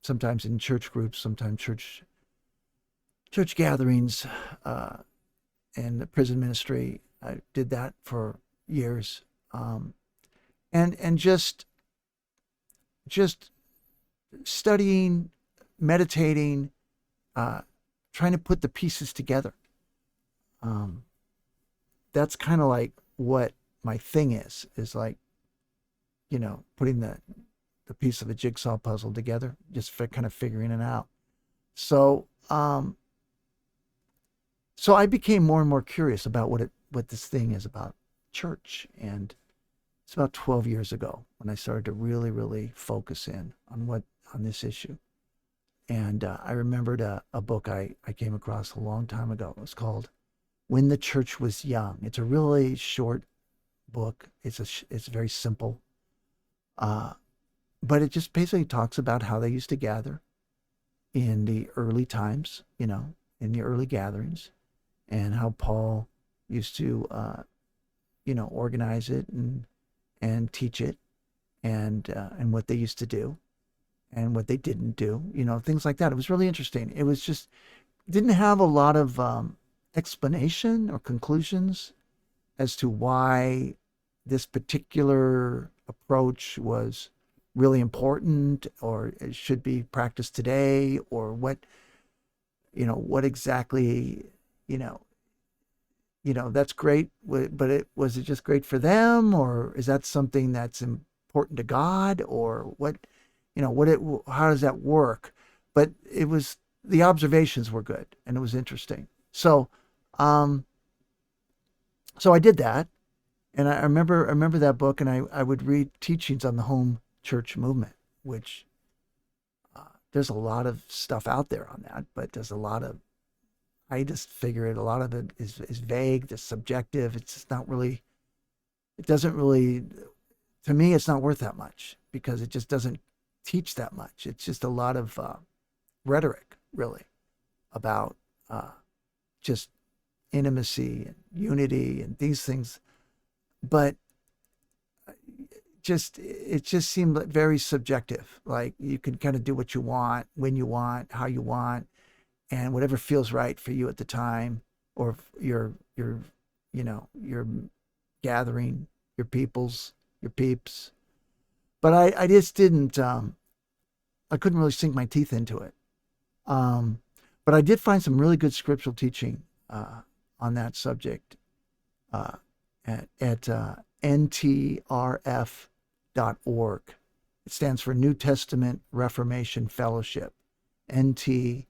sometimes in church groups, sometimes church gatherings, uh, and the prison ministry. I did that for years, and just studying, meditating, uh, trying to put the pieces together. Um, that's kind of like what my thing is like, putting the piece of a jigsaw puzzle together, just for kind of figuring it out. So, so I became more and more curious about what this thing is about, church. And it's about 12 years ago when I started to really, really focus in on this issue. And I remembered a book I came across a long time ago. It was called When the Church Was Young. It's a really short book. It's very simple. Uh, but it just basically talks about how they used to gather in the early times, in the early gatherings, and how Paul used to, organize it and teach it, and what they used to do and what they didn't do, things like that. It was really interesting. It was just didn't have a lot of explanation or conclusions as to why this particular approach was really important or it should be practiced today, or what exactly, you know, that's great, but was it just great for them, or is that something that's important to God, or what, how does that work? But the observations were good and it was interesting. Um, so I did that, and I remember that book, and I would read teachings on the home church movement, which there's a lot of stuff out there on that, but there's a lot of I just figure a lot of it is vague, it's subjective. It's just not really, it doesn't really, to me, it's not worth that much because it just doesn't teach that much. It's just a lot of rhetoric, really, about just intimacy and unity and these things. But it just seemed very subjective. Like you can kind of do what you want, when you want, how you want, and whatever feels right for you at the time, or your gathering, your peeps. But I just didn't. I couldn't really sink my teeth into it. But I did find some really good scriptural teaching on that subject at ntrf.org. It stands for New Testament Reformation Fellowship. ntrf.org.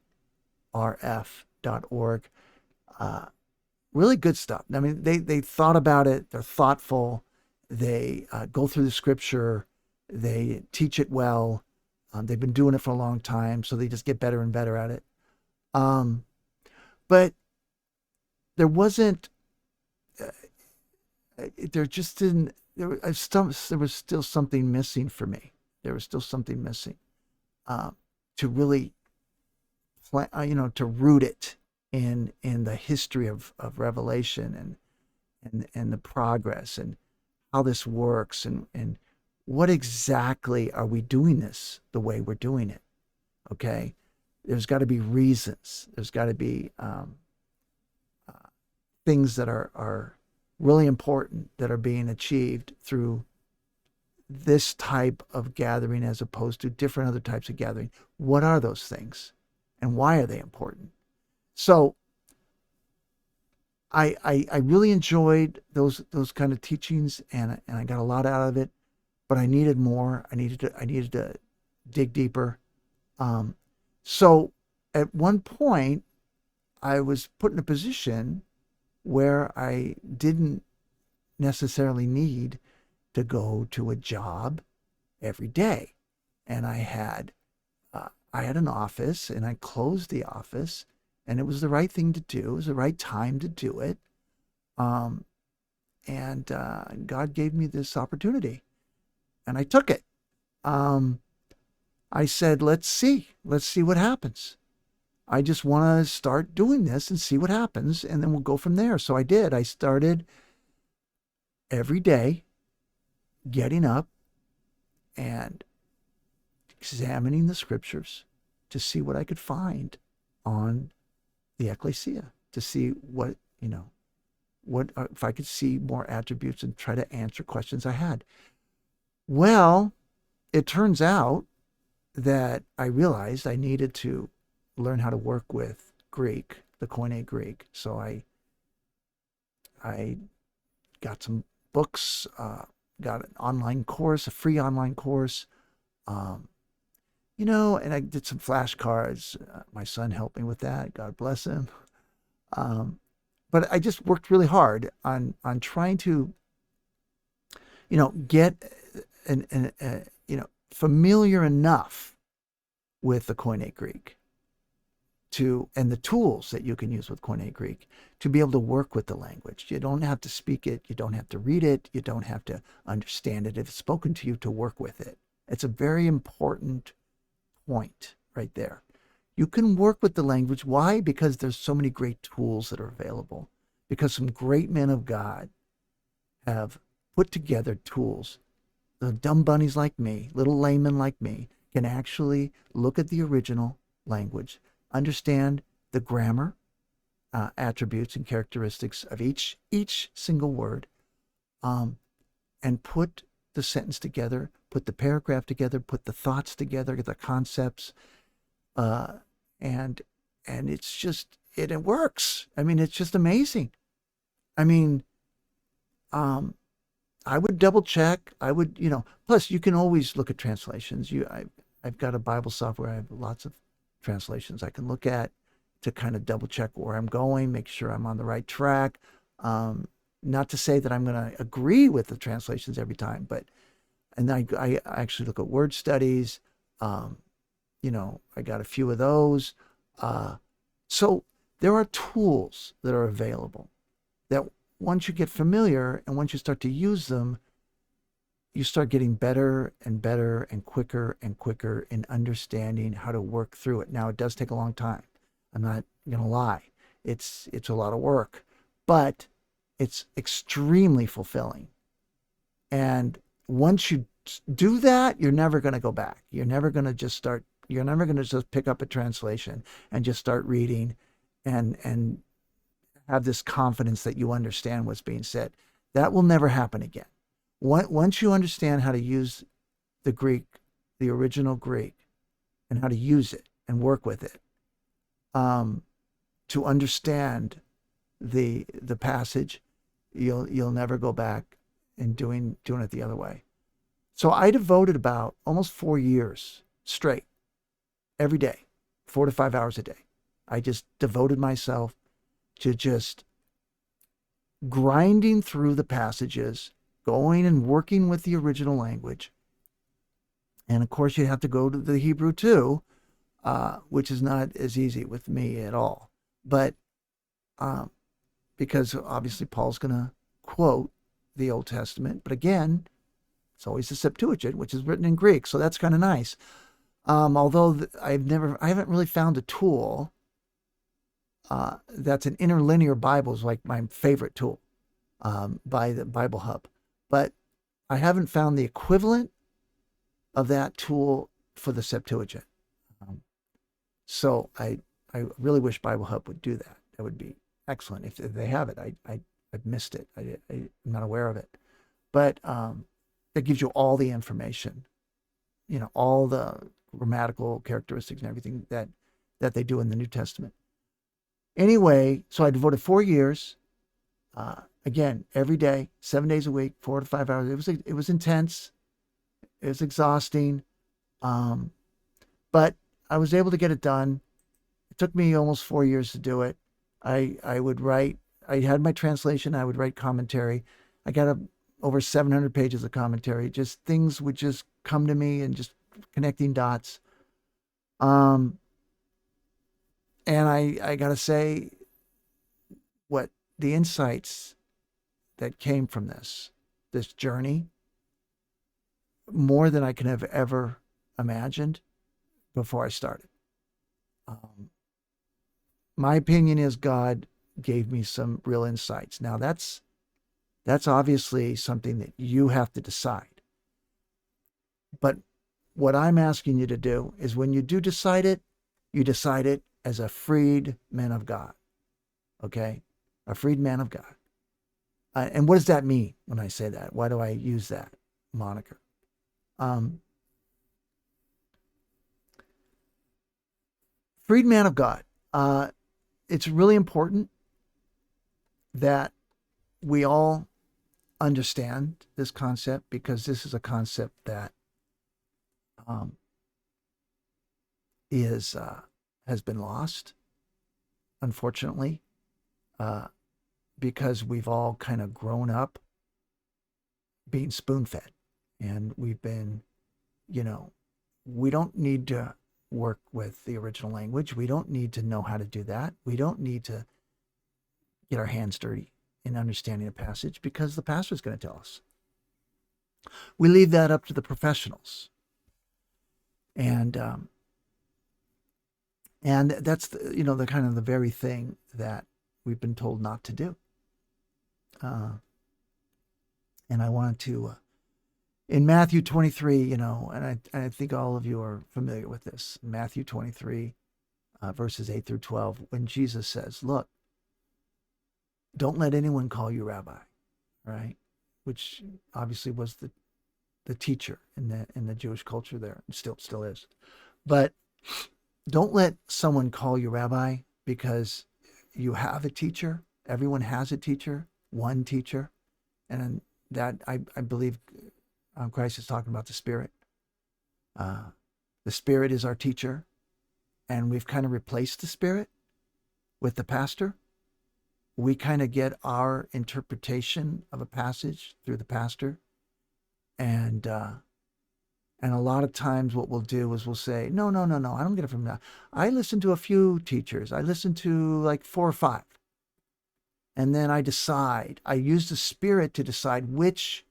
Really good stuff. I mean, they thought about it. They're thoughtful. They go through the scripture. They teach it well. They've been doing it for a long time, so they just get better and better at it. But there wasn't. There just didn't. There was still something missing for me. There was still something missing to really, to root it in the history of Revelation and the progress and how this works and what exactly are we doing this the way we're doing it. Okay, there's got to be reasons. There's got to be things that are really important that are being achieved through this type of gathering as opposed to different other types of gathering. What are those things and why are they important? So I really enjoyed those kind of teachings, and I got a lot out of it, but I needed more. I needed to dig deeper. So at one point I was put in a position where I didn't necessarily need to go to a job every day. And I had an office, and I closed the office, and it was the right thing to do. It was the right time to do it. And God gave me this opportunity, and I took it. I said, let's see what happens. I just want to start doing this and see what happens, and then we'll go from there. So I did. I started every day getting up and examining the scriptures to see what I could find on the Ekklesia, to see what if I could see more attributes and try to answer questions I had. Well, it turns out that I realized I needed to learn how to work with Greek, the Koine Greek. So I got some books, got an online course, a free online course, and I did some flashcards. My son helped me with that. God bless him. But I just worked really hard on trying to, get familiar enough with the Koine Greek and the tools that you can use with Koine Greek to be able to work with the language. You don't have to speak it. You don't have to read it. You don't have to understand it. If it's spoken to you, to work with it. It's a very important point right there. You can work with the language. Why? Because there's so many great tools that are available. Because some great men of God have put together tools. The dumb bunnies like me, little laymen like me, can actually look at the original language, understand the grammar, attributes and characteristics of each single word, um, and put the sentence together, put the paragraph together, put the thoughts together, the concepts, uh, and it's just it works. I mean, it's just amazing. I mean, um, I would double check. I would, plus you can always look at translations. I've got a Bible software. I have lots of translations I can look at to kind of double check where I'm going, make sure I'm on the right track. Um, Not to say that I'm going to agree with the translations every time, but, and I actually look at word studies. Um, I got a few of those. So there are tools that are available that once you get familiar and once you start to use them, you start getting better and better and quicker in understanding how to work through it. Now, it does take a long time. I'm not going to lie. It's a lot of work, but it's extremely fulfilling. And once you do that, you're never going to go back. You're never going to just pick up a translation and just start reading and have this confidence that you understand what's being said. That will never happen again. Once you understand how to use the Greek, the original Greek, and how to use it and work with it, to understand the passage, you'll never go back and doing it the other way. So I devoted about almost 4 years straight, every day, 4 to 5 hours a day. I just devoted myself to just grinding through the passages, going and working with the original language. And of course, you have to go to the Hebrew too, which is not as easy with me at all. But because obviously Paul's going to quote the Old Testament. But again, it's always the Septuagint, which is written in Greek. So that's kind of nice. Although I haven't really found a tool that's an interlinear Bible is like my favorite tool by the Bible Hub. But I haven't found the equivalent of that tool for the Septuagint. So I really wish Bible Hub would do that. That would be excellent. If they have it, I've missed it. I'm not aware of it. But that gives you all the information, all the grammatical characteristics and everything that they do in the New Testament. Anyway, so I devoted 4 years, again, every day, 7 days a week, 4 to 5 hours. It was intense. It was exhausting. But I was able to get it done. It took me almost 4 years to do it. I would write, I had my translation, I would write commentary. I got over 700 pages of commentary. Just things would just come to me and just connecting dots. And I got to say, what the insights that came from this journey, more than I can have ever imagined before I started. My opinion is God gave me some real insights. Now that's obviously something that you have to decide. But what I'm asking you to do is when you do decide it, you decide it as a freed man of God. Okay? A freed man of God. And what does that mean when I say that? Why do I use that moniker? Freed man of God. It's really important that we all understand this concept, because this is a concept that has been lost, unfortunately, because we've all kind of grown up being spoon-fed, and we've been, we don't need to work with the original language. We don't need to know how to do that. We don't need to get our hands dirty in understanding a passage, because the pastor's going to tell us. We leave that up to the professionals. And and that's the kind of the very thing that we've been told not to do. And I wanted to in Matthew 23, and I think all of you are familiar with this. Matthew 23, verses 8 through 12, when Jesus says, "Look, don't let anyone call you rabbi," right? Which obviously was the teacher in the Jewish culture there, and still is. But don't let someone call you rabbi, because you have a teacher. Everyone has a teacher, one teacher, and that I believe Christ is talking about the Spirit. The Spirit is our teacher, and we've kind of replaced the Spirit with the pastor. We kind of get our interpretation of a passage through the pastor, and a lot of times what we'll do is we'll say, no, I don't get it from that. I listen to a few teachers. I listen to like 4 or 5. And then I decide, I use the Spirit to decide which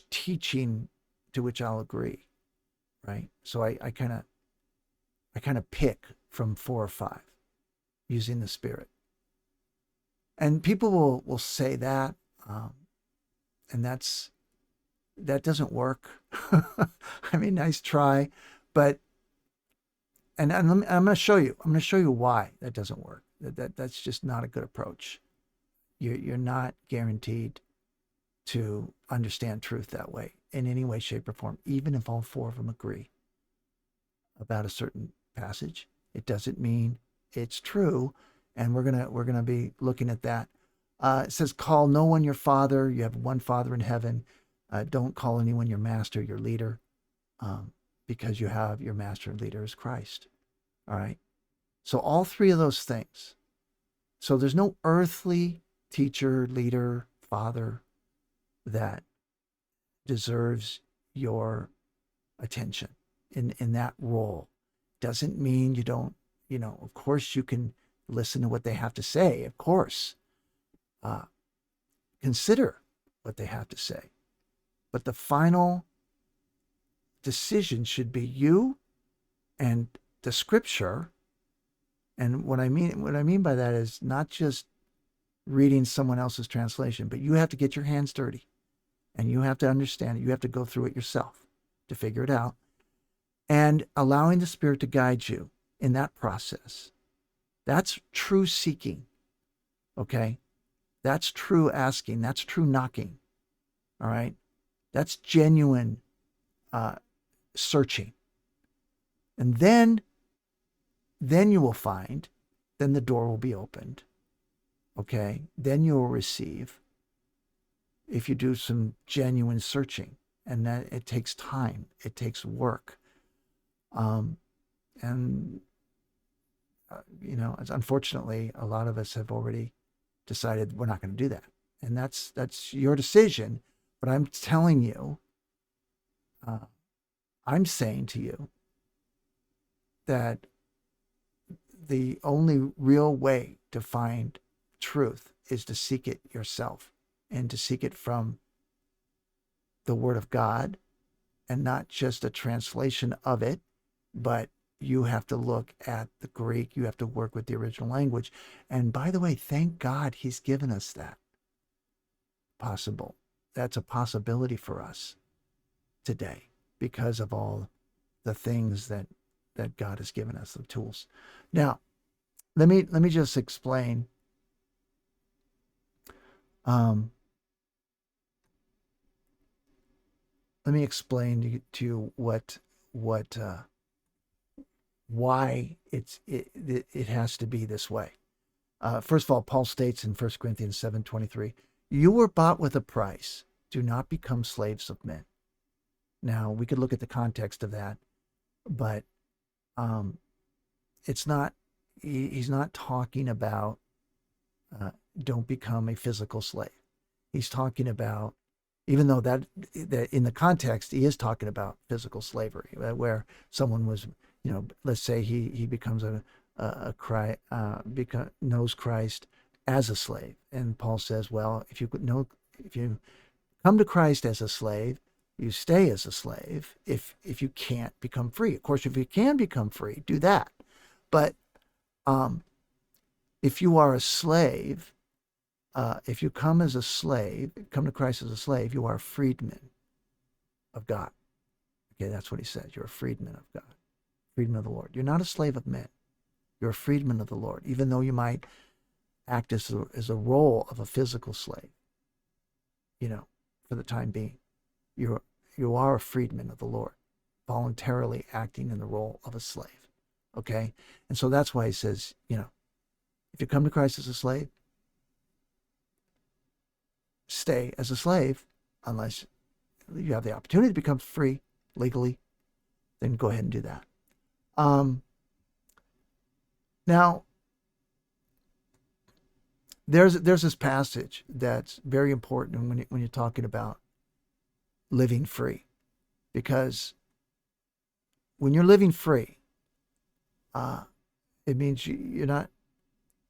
teaching to which I'll agree, right? So I kind of pick from 4 or 5 using the Spirit. And people will say that, and that doesn't work. I mean, nice try, but and I'm going to show you. I'm going to show you why that doesn't work. That's just not a good approach. You're not guaranteed to understand truth that way in any way, shape, or form. Even if all 4 of them agree about a certain passage, it doesn't mean it's true. And we're gonna be looking at that. It says, "Call no one your father. You have one Father in heaven. Don't call anyone your master, your leader, because you have your master and leader is Christ." All right. So all 3 of those things. So there's no earthly teacher, leader, father that deserves your attention in that role. Doesn't mean you don't, of course you can listen to what they have to say. Of course. Consider what they have to say. But the final decision should be you and the Scripture. And what I mean by that is not just reading someone else's translation, but you have to get your hands dirty, and you have to understand it. You have to go through it yourself to figure it out, and allowing the Spirit to guide you in that process. That's true seeking. Okay? That's true asking. That's true knocking. All right? That's genuine searching. And then you will find, then the door will be opened. Okay? Then you will receive, if you do some genuine searching. And that it takes time. It takes work. Unfortunately, a lot of us have already decided we're not going to do that. And that's your decision. But I'm telling you, I'm saying to you that the only real way to find truth is to seek it yourself, and to seek it from the Word of God, and not just a translation of it, but you have to look at the Greek. You have to work with the original language. And by the way, thank God He's given us that possible. That's a possibility for us today because of all the things that God has given us, the tools. Now, let me just explain. Let me explain to you why it has to be this way. First of all, Paul states in 1 Corinthians 7:23, "You were bought with a price. Do not become slaves of men." Now, we could look at the context of that, but it's not. He's not talking about don't become a physical slave. He's talking about, even though that in the context he is talking about physical slavery, where someone was, let's say he becomes knows Christ as a slave, and Paul says, well, if you come to Christ as a slave, You stay as a slave if you can't become free. Of course, if you can become free, do that. But if you are a slave, if you come as a slave, come to Christ as a slave, you are a freedman of God. Okay, that's what he says. You're a freedman of God, freedman of the Lord. You're not a slave of men. You're a freedman of the Lord, even though you might act as a role of a physical slave, for the time being. You are a freedman of the Lord, voluntarily acting in the role of a slave. Okay? And so that's why he says, if you come to Christ as a slave, stay as a slave unless you have the opportunity to become free legally, then go ahead and do that. Now, there's this passage that's very important when you're talking about living free, because when you're living free, it means you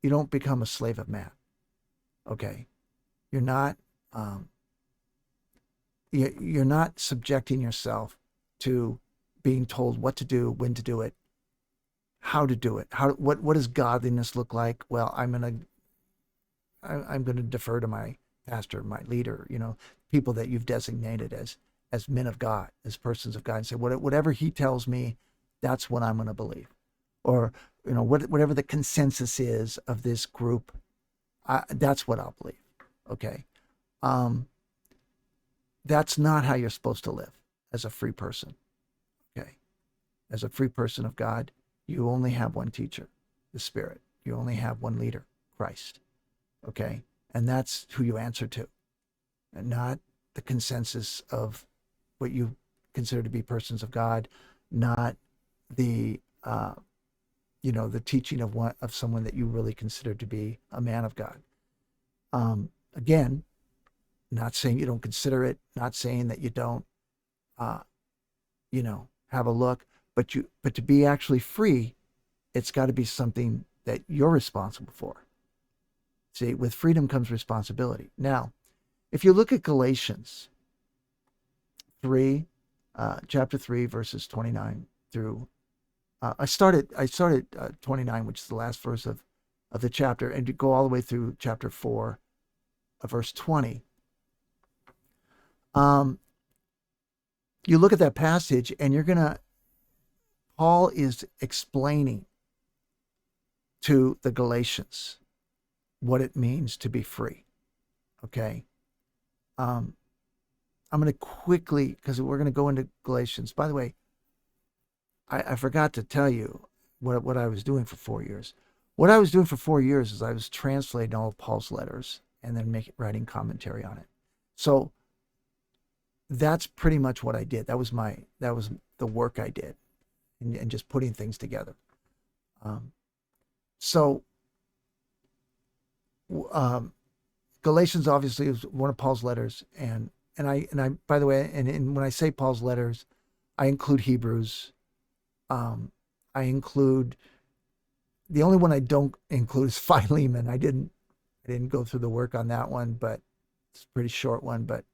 don't become a slave of man. Okay, you're not subjecting yourself to being told what to do, when to do it, how to do it. What does godliness look like? Well, I'm gonna defer to my pastor, my leader, people that you've designated as men of God, as persons of God, and say whatever he tells me, that's what I'm going to believe, or whatever the consensus is of this group, that's what I'll believe. Okay, that's not how you're supposed to live as a free person. Okay, as a free person of God, you only have one teacher, the Spirit. You only have one leader, Christ. Okay, and that's who you answer to, and not the consensus of what you consider to be persons of God, not the the teaching of someone that you really consider to be a man of God. Again, not saying you don't consider it, not saying that you don't have a look, but to be actually free, it's got to be something that you're responsible for. See, with freedom comes responsibility. Now, if you look at Galatians 3, chapter 3, verses 29 through, I started 29, which is the last verse of the chapter, and you go all the way through chapter 4, verse 20. You look at that passage, and Paul is explaining to the Galatians what it means to be free. Okay. I'm going to quickly, because we're going to go into Galatians. By the way, I forgot to tell you what I was doing for 4 years. What I was doing for 4 years is I was translating all of Paul's letters and then writing commentary on it. So that's pretty much what I did. That was the work I did, and just putting things together. Galatians obviously is one of Paul's letters, and I by the way, and when I say Paul's letters, I include Hebrews. I include, the only one I don't include is Philemon. I didn't go through the work on that one, but it's a pretty short one. But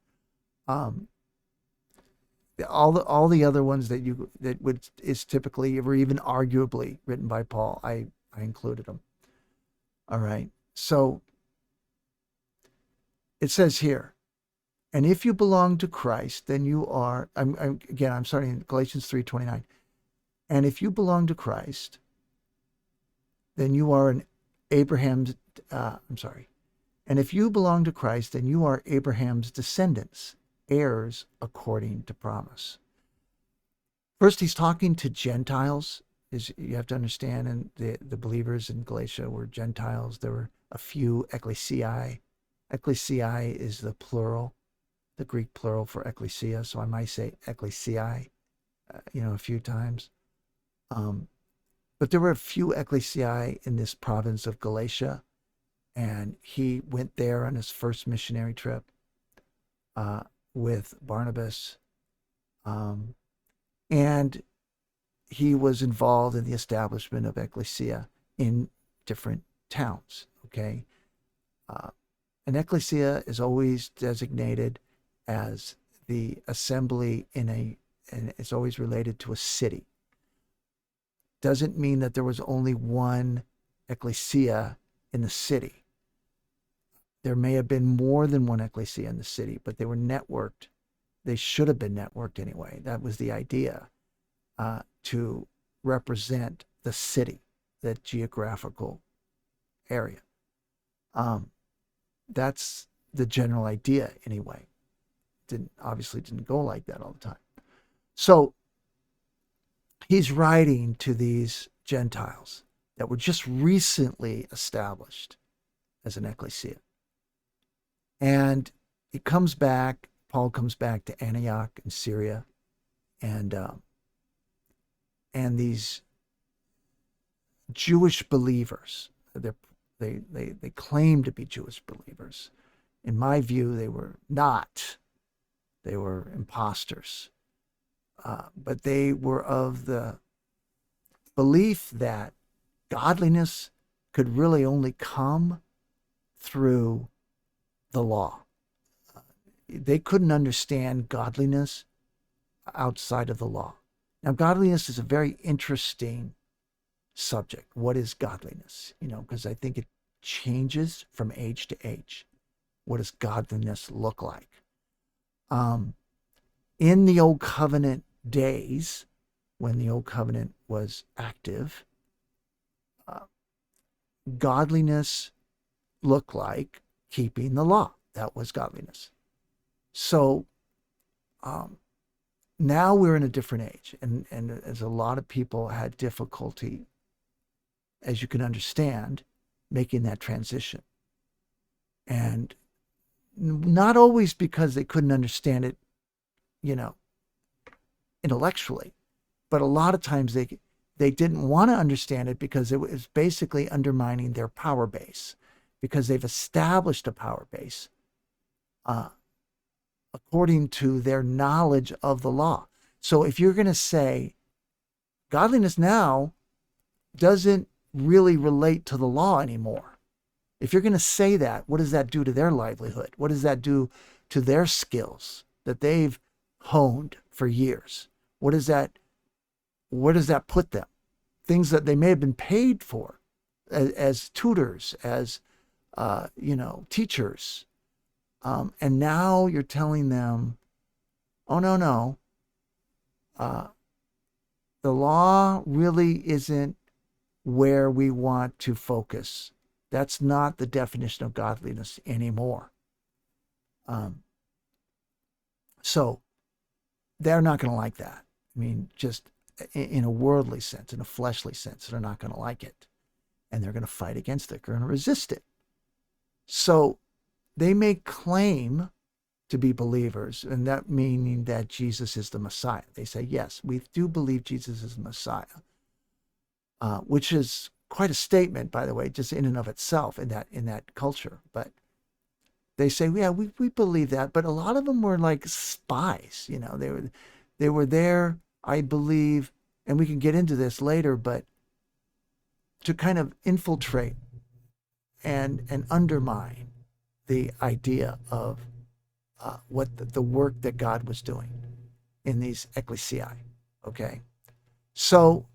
all the other ones is typically or even arguably written by Paul, I included them. All right, so it says here, and if you belong to Christ, then you are. I'm starting in Galatians 3:29. And if you belong to Christ, then you are And if you belong to Christ, then you are Abraham's descendants, heirs according to promise. First, he's talking to Gentiles. You have to understand, and the believers in Galatia were Gentiles. There were a few Ekklesiae. Ekklesiae is the plural, the Greek plural for ecclesia. So I might say Ekklesiae, a few times. But there were a few Ekklesiae in this province of Galatia, and he went there on his first missionary trip with Barnabas, and he was involved in the establishment of ecclesia in different towns. Okay, an ecclesia is always designated as the assembly and it's always related to a city. Doesn't mean that there was only one ecclesia in the city. There may have been more than one ecclesia in the city, but they were networked. They should have been networked anyway. That was the idea, to represent the city, that geographical area. That's the general idea anyway. Obviously didn't go like that all the time. So he's writing to these Gentiles that were just recently established as an ecclesia. And Paul comes back to Antioch in Syria, and these Jewish believers, they claim to be Jewish believers. In my view, they were not. They were imposters. But they were of the belief that godliness could really only come through the law. They couldn't understand godliness outside of the law. Now, godliness is a very interesting subject. What is godliness? Because I think it changes from age to age. What does godliness look like? In the Old Covenant days, when the Old Covenant was active, godliness looked like keeping the law. That was godliness. So now we're in a different age, and as a lot of people had difficulty, as you can understand, making that transition. And not always because they couldn't understand it, intellectually, but a lot of times they didn't want to understand it because it was basically undermining their power base, because they've established a power base according to their knowledge of the law. So if you're going to say godliness now doesn't really relate to the law anymore, if you're going to say that, what does that do to their livelihood? What does that do to their skills that they've honed for years? Where does that put them? Things that they may have been paid for as tutors, as teachers. And now you're telling them, oh, no. The law really isn't where we want to focus. That's not the definition of godliness anymore. So they're not going to like that. I mean, just in a worldly sense, in a fleshly sense, they're not going to like it. And they're going to fight against it. They're going to resist it. So they may claim to be believers, and that meaning that Jesus is the Messiah. They say, yes, we do believe Jesus is the Messiah, which is quite a statement, by the way, just in and of itself in that culture. But they say, yeah, we believe that. But a lot of them were like spies. They were there, I believe, and we can get into this later, but to kind of infiltrate and undermine the idea of what the work that God was doing in these ecclesiae. Okay, so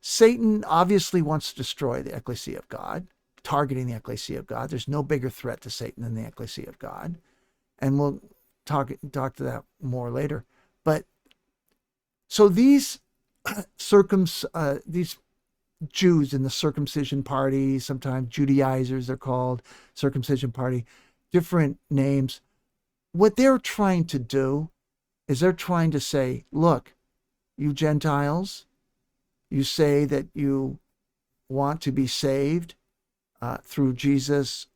Satan obviously wants to destroy the Ekklesia of God, targeting the Ekklesia of God. There's no bigger threat to Satan than the Ekklesia of God, and we'll talk to that more later. But so these these Jews in the circumcision party, sometimes Judaizers they're called, circumcision party, different names. What they're trying to do is they're trying to say, look, you Gentiles, you say that you want to be saved through Jesus,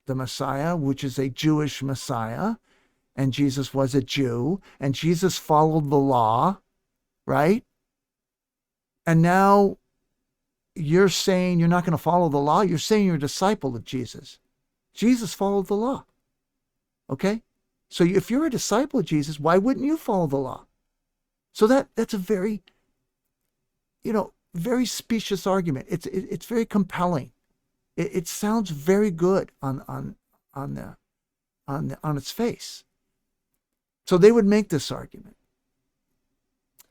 the Messiah, which is a Jewish Messiah, and Jesus was a Jew, and Jesus followed the law, right? And now you're saying you're not going to follow the law. You're saying you're a disciple of Jesus. Jesus followed the law. Okay? So if you're a disciple of Jesus, why wouldn't you follow the law? So that's a very, very specious argument. It's very compelling. It sounds very good on its face. So they would make this argument.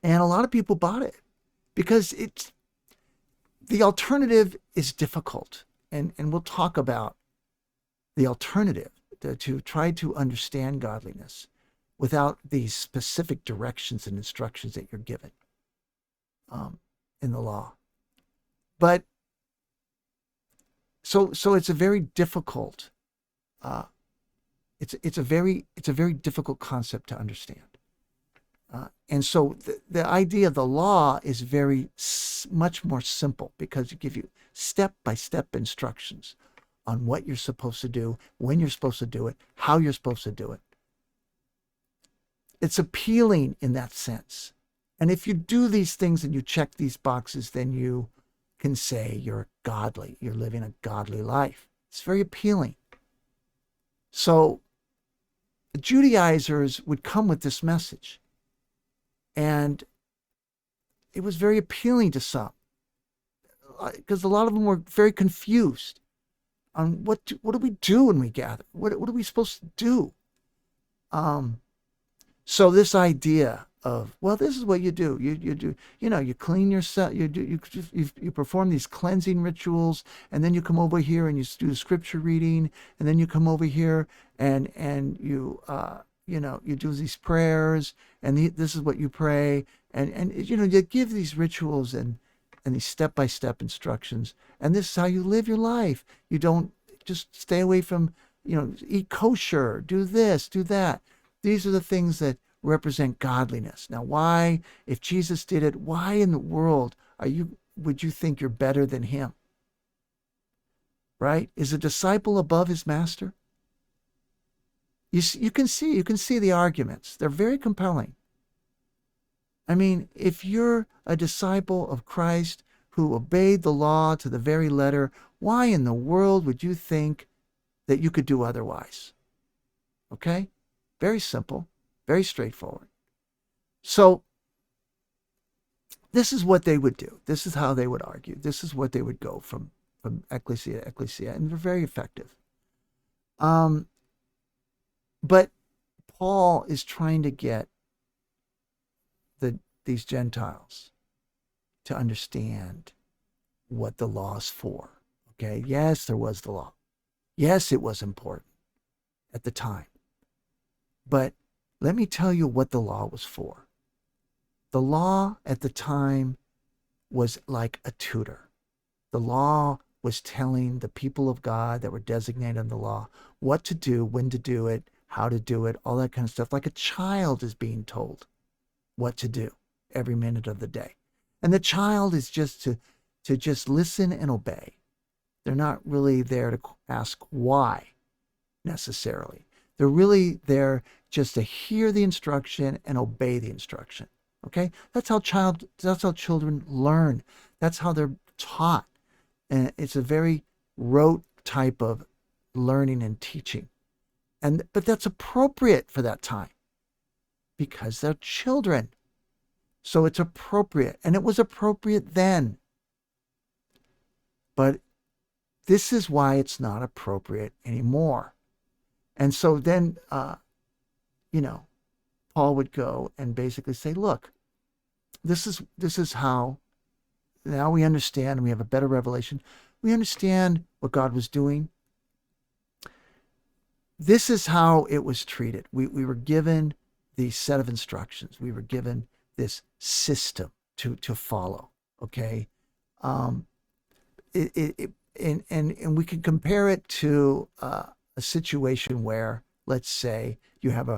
And a lot of people bought it because the alternative is difficult. And we'll talk about the alternative to try to understand godliness without these specific directions and instructions that you're given in the law. But so it's a very difficult it's a very difficult concept to understand. And so the idea of the law is much more simple because it gives you step-by-step instructions on what you're supposed to do, when you're supposed to do it, how you're supposed to do it. It's appealing in that sense. And if you do these things and you check these boxes, then you can say you're godly. You're living a godly life. It's very appealing. So the Judaizers would come with this message. And it was very appealing to some because a lot of them were very confused on what do we do when we gather? What are we supposed to do? So this idea of, well, this is what you do. You clean yourself. You perform these cleansing rituals, and then you come over here and you do the scripture reading, and then you come over here and you do these prayers, and this is what you pray, and you give these rituals and these step-by-step instructions, and this is how you live your life. You don't just stay away from, eat kosher, do this, do that. These are the things that represent godliness. Now, why, if Jesus did it, why in the world would you think you're better than him? Right? Is a disciple above his master? You can see the arguments. They're very compelling. I mean, if you're a disciple of Christ who obeyed the law to the very letter, why in the world would you think that you could do otherwise? Okay? Very simple, very straightforward. So this is what they would do. This is how they would argue. This is what they would go from Ekklesia to Ekklesia, and they're very effective. But Paul is trying to get these Gentiles to understand what the law is for. Okay, yes, there was the law. Yes, it was important at the time. But let me tell you what the law was for. The law at the time was like a tutor. The law was telling the people of God that were designated in the law what to do, when to do it, how to do it, all that kind of stuff. Like a child is being told what to do every minute of the day. And the child is just to just listen and obey. They're not really there to ask why necessarily. They're really there just to hear the instruction and obey the instruction. Okay? That's how children learn. That's how they're taught. And it's a very rote type of learning and teaching. But that's appropriate for that time because they're children. So it's appropriate. And it was appropriate then. But this is why it's not appropriate anymore. And so then, Paul would go and basically say, look, this is how, now we understand, we have a better revelation. We understand what God was doing. This is how it was treated. We were given the set of instructions. We were given this system to follow. Okay, and we can compare it to a situation where, let's say, you have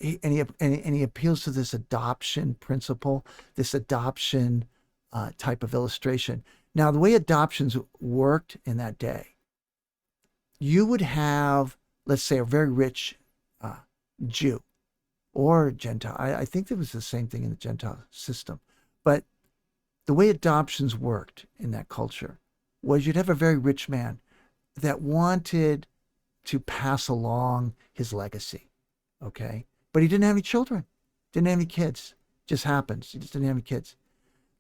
and he appeals to this adoption principle, this adoption type of illustration. Now, the way adoptions worked in that day, you would have, let's say, a very rich Jew or Gentile. I think there was the same thing in the Gentile system. But the way adoptions worked in that culture was you'd have a very rich man that wanted to pass along his legacy, okay? But he didn't have any children, didn't have any kids. Just happens. He just didn't have any kids.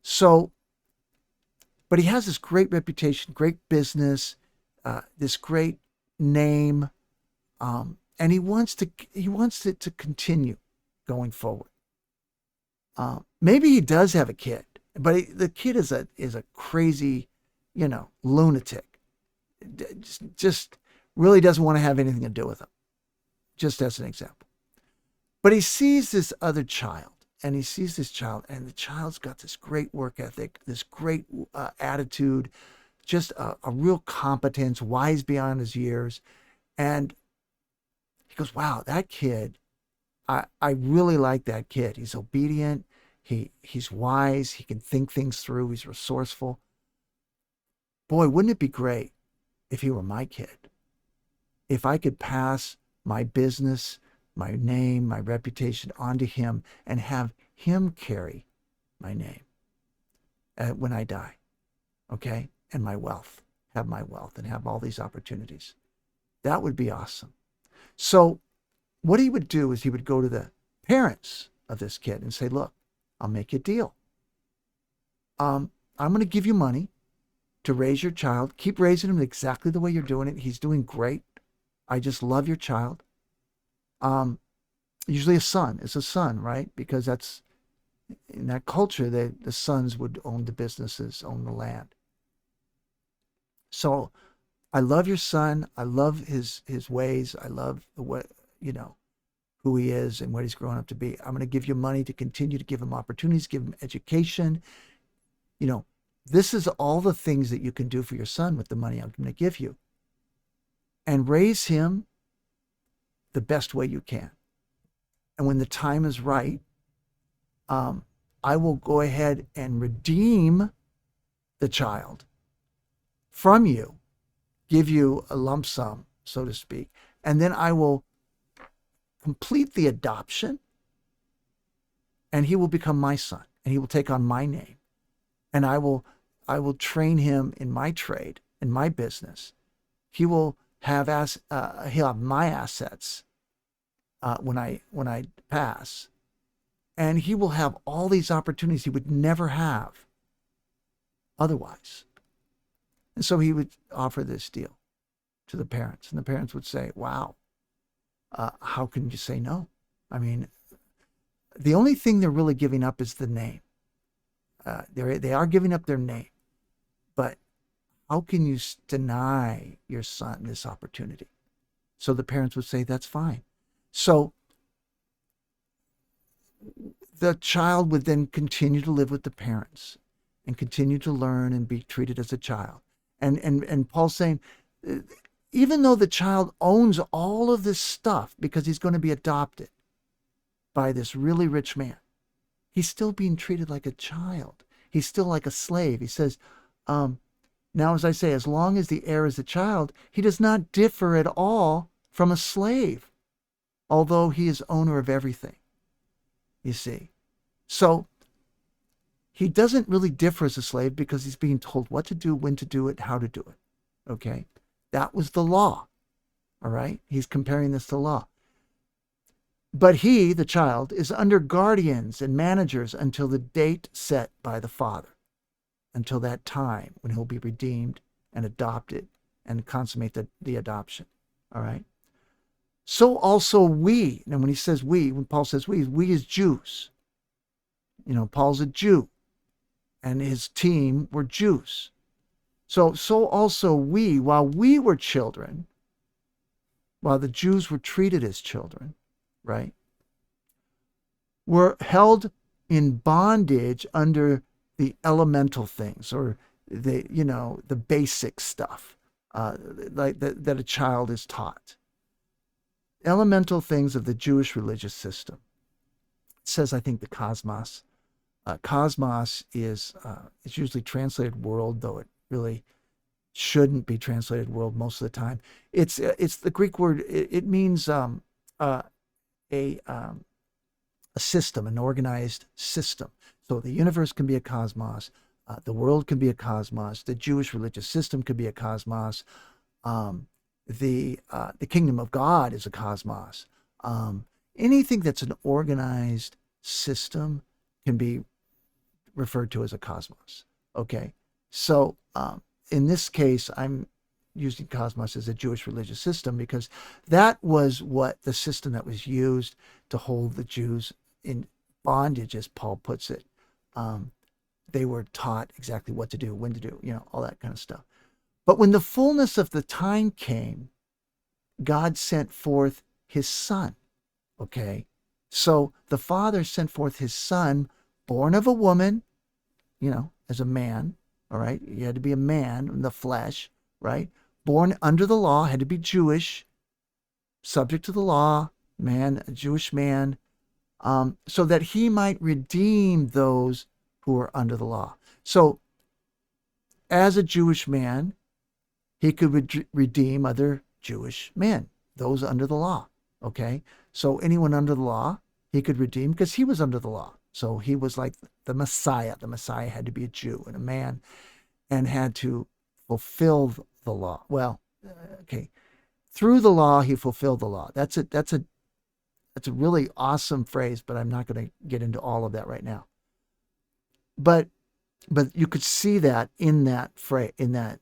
So, but he has this great reputation, great business, this great name, and he wants it to continue. going forward. Maybe he does have a kid, but the kid is a crazy, lunatic. Just really doesn't want to have anything to do with him. Just as an example. But he sees this other child, and the child's got this great work ethic, this great attitude, just a real competence, wise beyond his years. And he goes, wow, that kid, I really like that kid. He's obedient. He's wise. He can think things through. He's resourceful. Boy, wouldn't it be great if he were my kid? If I could pass my business, my name, my reputation onto him and have him carry my name when I die, okay? And my wealth, have my wealth and have all these opportunities. That would be awesome. So what he would do is he would go to the parents of this kid and say, look, I'll make you a deal. I'm going to give you money to raise your child. Keep raising him exactly the way you're doing it. He's doing great. I just love your child. Usually a son. It's a son, right? Because that's in that culture, the sons would own the businesses, own the land. So I love your son. I love his ways. I love who he is and what he's grown up to be. I'm going to give you money to continue to give him opportunities, give him education. This is all the things that you can do for your son with the money I'm going to give you. And raise him the best way you can. And when the time is right, I will go ahead and redeem the child from you, give you a lump sum, so to speak, and then I will complete the adoption, and he will become my son, and he will take on my name, and I will train him in my trade, in my business. He'll have my assets when I pass, and he will have all these opportunities he would never have otherwise. And so he would offer this deal to the parents, and the parents would say, wow, how can you say no? I mean, the only thing they're really giving up is the name. They are giving up their name, but how can you deny your son this opportunity? So the parents would say, that's fine. So the child would then continue to live with the parents and continue to learn and be treated as a child. And Paul's saying, even though the child owns all of this stuff because he's going to be adopted by this really rich man, he's still being treated like a child. He's still like a slave. He says, now, as I say, as long as the heir is a child, he does not differ at all from a slave, although he is owner of everything, you see. So he doesn't really differ as a slave because he's being told what to do, when to do it, how to do it, okay? That was the law, all right? He's comparing this to law. But he, the child, is under guardians and managers until the date set by the father, until that time when he'll be redeemed and adopted and consummate the adoption, all right? So also we, and when he says we, when Paul says we as Jews, Paul's a Jew and his team were Jews. So also we, while we were children, while the Jews were treated as children, right, were held in bondage under the elemental things, or the basic stuff like that a child is taught. Elemental things of the Jewish religious system. It says, I think, the cosmos. Cosmos is it's usually translated world, though it really shouldn't be translated world most of the time. It's the Greek word. It means a system, an organized system. So the universe can be a cosmos. The world can be a cosmos. The Jewish religious system could be a cosmos. The kingdom of God is a cosmos. Anything that's an organized system can be referred to as a cosmos. Okay, so in this case, I'm using cosmos as a Jewish religious system because that was what the system that was used to hold the Jews in bondage, as Paul puts it. They were taught exactly what to do, when to do, all that kind of stuff. But when the fullness of the time came, God sent forth his son. Okay. So the Father sent forth his son, born of a woman, as a man. All right. He had to be a man in the flesh, right? Born under the law, had to be Jewish, subject to the law, man, a Jewish man, so that he might redeem those who are under the law. So as a Jewish man, he could redeem other Jewish men, those under the law. Okay. So anyone under the law, he could redeem because he was under the law. So he was like the Messiah. The Messiah had to be a Jew and a man and had to fulfill the law. Well, okay. Through the law, he fulfilled the law. That's a really awesome phrase, but I'm not going to get into all of that right now. But you could see that in that phrase, in that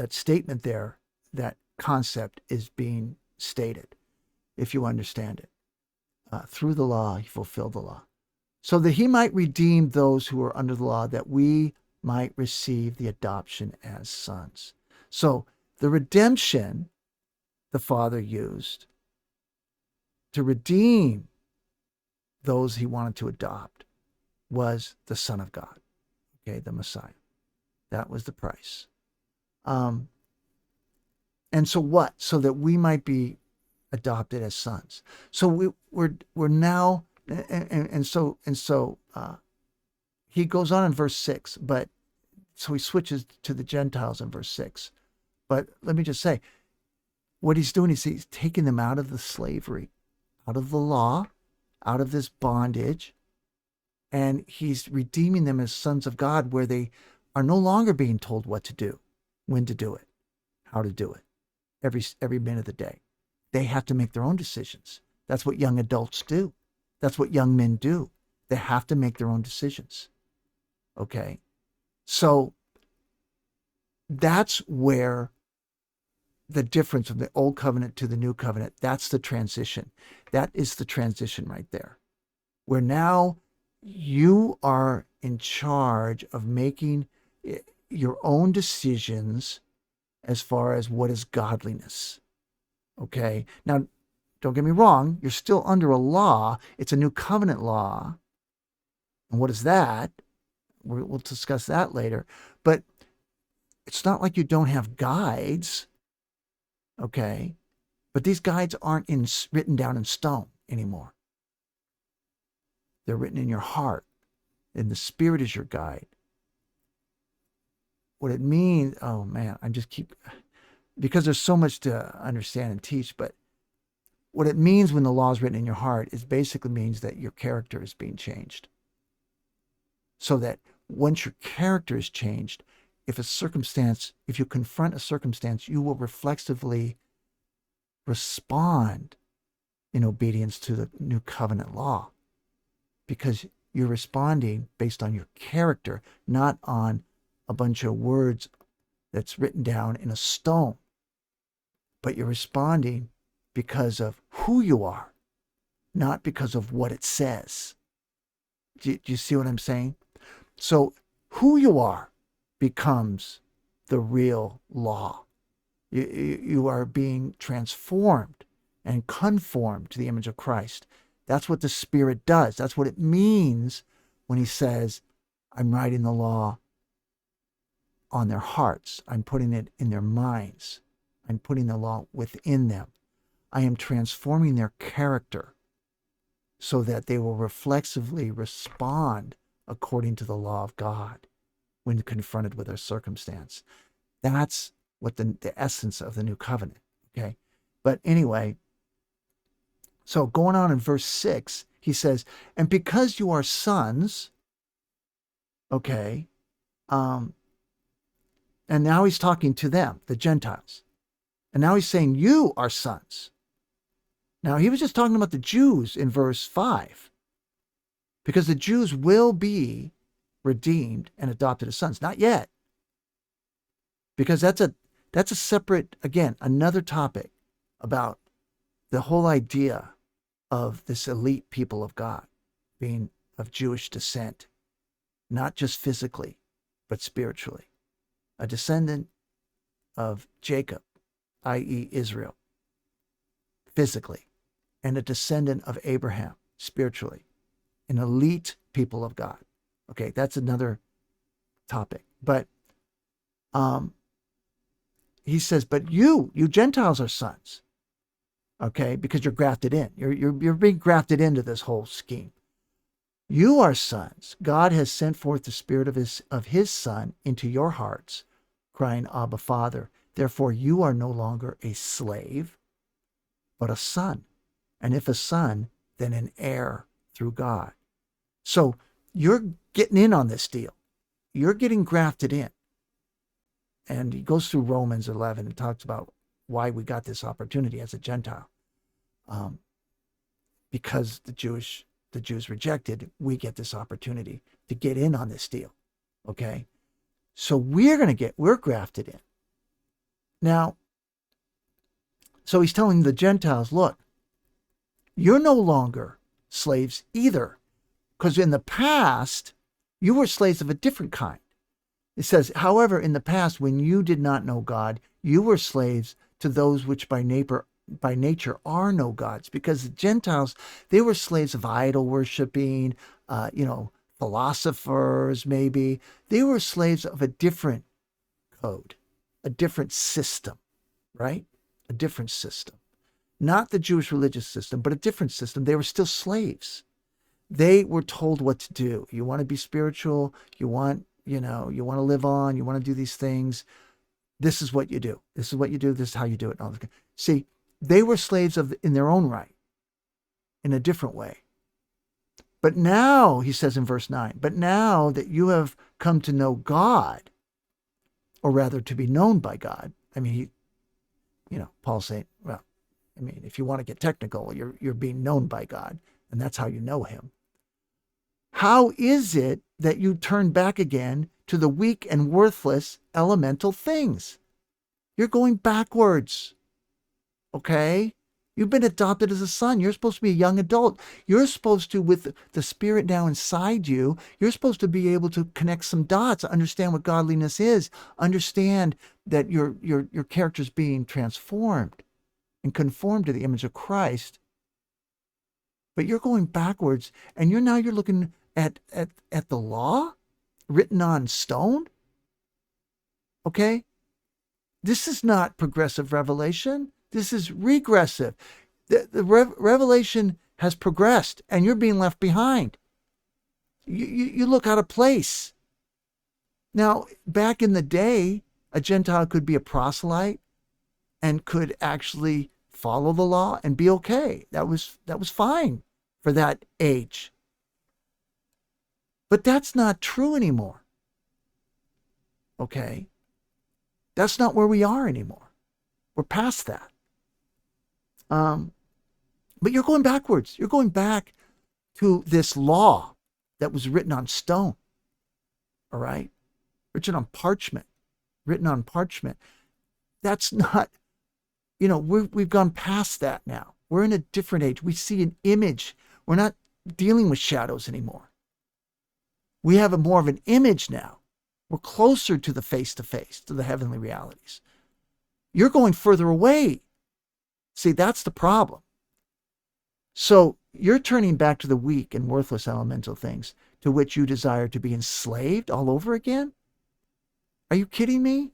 statement there, that concept is being stated, if you understand it. Through the law, he fulfilled the law, so that he might redeem those who are under the law, that we might receive the adoption as sons. So the redemption the Father used to redeem those he wanted to adopt was the Son of God, okay, the Messiah. That was the price. And so what? So that we might be adopted as sons. So we're now, and so he goes on in verse 6, but so he switches to the Gentiles in verse 6. But let me just say, what he's doing is he's taking them out of the slavery, out of the law, out of this bondage, and he's redeeming them as sons of God, where they are no longer being told what to do, when to do it, how to do it, every minute of the day. They have to make their own decisions. That's what young adults do. That's what young men do. They have to make their own decisions. Okay? So that's where the difference from the old covenant to the new covenant, that's the transition. That is the transition right there. Where now you are in charge of making your own decisions as far as what is godliness. Okay? Now, don't get me wrong, you're still under a law. It's a new covenant law. And what is that? We'll discuss that later. But it's not like you don't have guides. Okay? But these guides aren't written down in stone anymore. They're written in your heart. And the Spirit is your guide. What it means, oh man, because there's so much to understand and teach, but what it means when the law is written in your heart is basically means that your character is being changed. So that once your character is changed, if you confront a circumstance, you will reflexively respond in obedience to the new covenant law, because you're responding based on your character, not on a bunch of words that's written down in a stone, but you're responding because of who you are, not because of what it says. Do you see what I'm saying? So who you are becomes the real law. You are being transformed and conformed to the image of Christ. That's what the Spirit does. That's what it means when he says, I'm writing the law on their hearts. I'm putting it in their minds. I'm putting the law within them. I am transforming their character so that they will reflexively respond according to the law of God when confronted with a circumstance. That's what the essence of the new covenant. Okay. But anyway, so going on in verse 6, he says, and because you are sons, okay, and now he's talking to them, the Gentiles. And now he's saying, you are sons. Now, he was just talking about the Jews in verse 5. Because the Jews will be redeemed and adopted as sons. Not yet. Because that's a separate, again, another topic about the whole idea of this elite people of God, being of Jewish descent, not just physically, but spiritually. A descendant of Jacob, i.e. Israel, physically, and a descendant of Abraham, spiritually. An elite people of God. Okay, that's another topic. But he says, but you Gentiles are sons. Okay, because you're grafted in. You're being grafted into this whole scheme. You are sons. God has sent forth the Spirit of his Son into your hearts, crying, Abba, Father. Therefore, you are no longer a slave, but a son. And if a son, then an heir through God. So you're getting in on this deal. You're getting grafted in. And he goes through Romans 11 and talks about why we got this opportunity as a Gentile. Because the Jews rejected, we get this opportunity to get in on this deal. Okay? So we're grafted in. Now, so he's telling the Gentiles, look, you're no longer slaves either. Because in the past, you were slaves of a different kind. It says, however, in the past, when you did not know God, you were slaves to those which by nature are no gods. Because the Gentiles, they were slaves of idol worshiping, philosophers maybe. They were slaves of a different code, a different system, right? A different system. Not the Jewish religious system, but a different system. They were still slaves. They were told what to do. You want to be spiritual, you want to live on, you want to do these things. This is what you do. This is what you do. This is how you do it. See, they were slaves in their own right, in a different way. But now, he says in verse 9, but now that you have come to know God, or rather to be known by God, Paul's saying, well, if you want to get technical, you're being known by God, and that's how you know him. How is it that you turn back again to the weak and worthless elemental things? You're going backwards. Okay? You've been adopted as a son. You're supposed to be a young adult. You're supposed to, with the Spirit now inside you, you're supposed to be able to connect some dots, understand what godliness is, understand that your character's being transformed and conformed to the image of Christ. But you're going backwards, and you're looking at the law written on stone. Okay? This is not progressive revelation. This is regressive. The revelation has progressed, and you're being left behind. You look out of place. Now, back in the day, a Gentile could be a proselyte and could actually follow the law and be okay. That was fine for that age. But that's not true anymore. Okay? That's not where we are anymore. We're past that. But you're going backwards. You're going back to this law that was written on stone. All right? Written on parchment. That's not, we've gone past that now. We're in a different age. We see an image. We're not dealing with shadows anymore. We have more of an image now. We're closer to the face-to-face, to the heavenly realities. You're going further away. See, that's the problem. So you're turning back to the weak and worthless elemental things to which you desire to be enslaved all over again? Are you kidding me?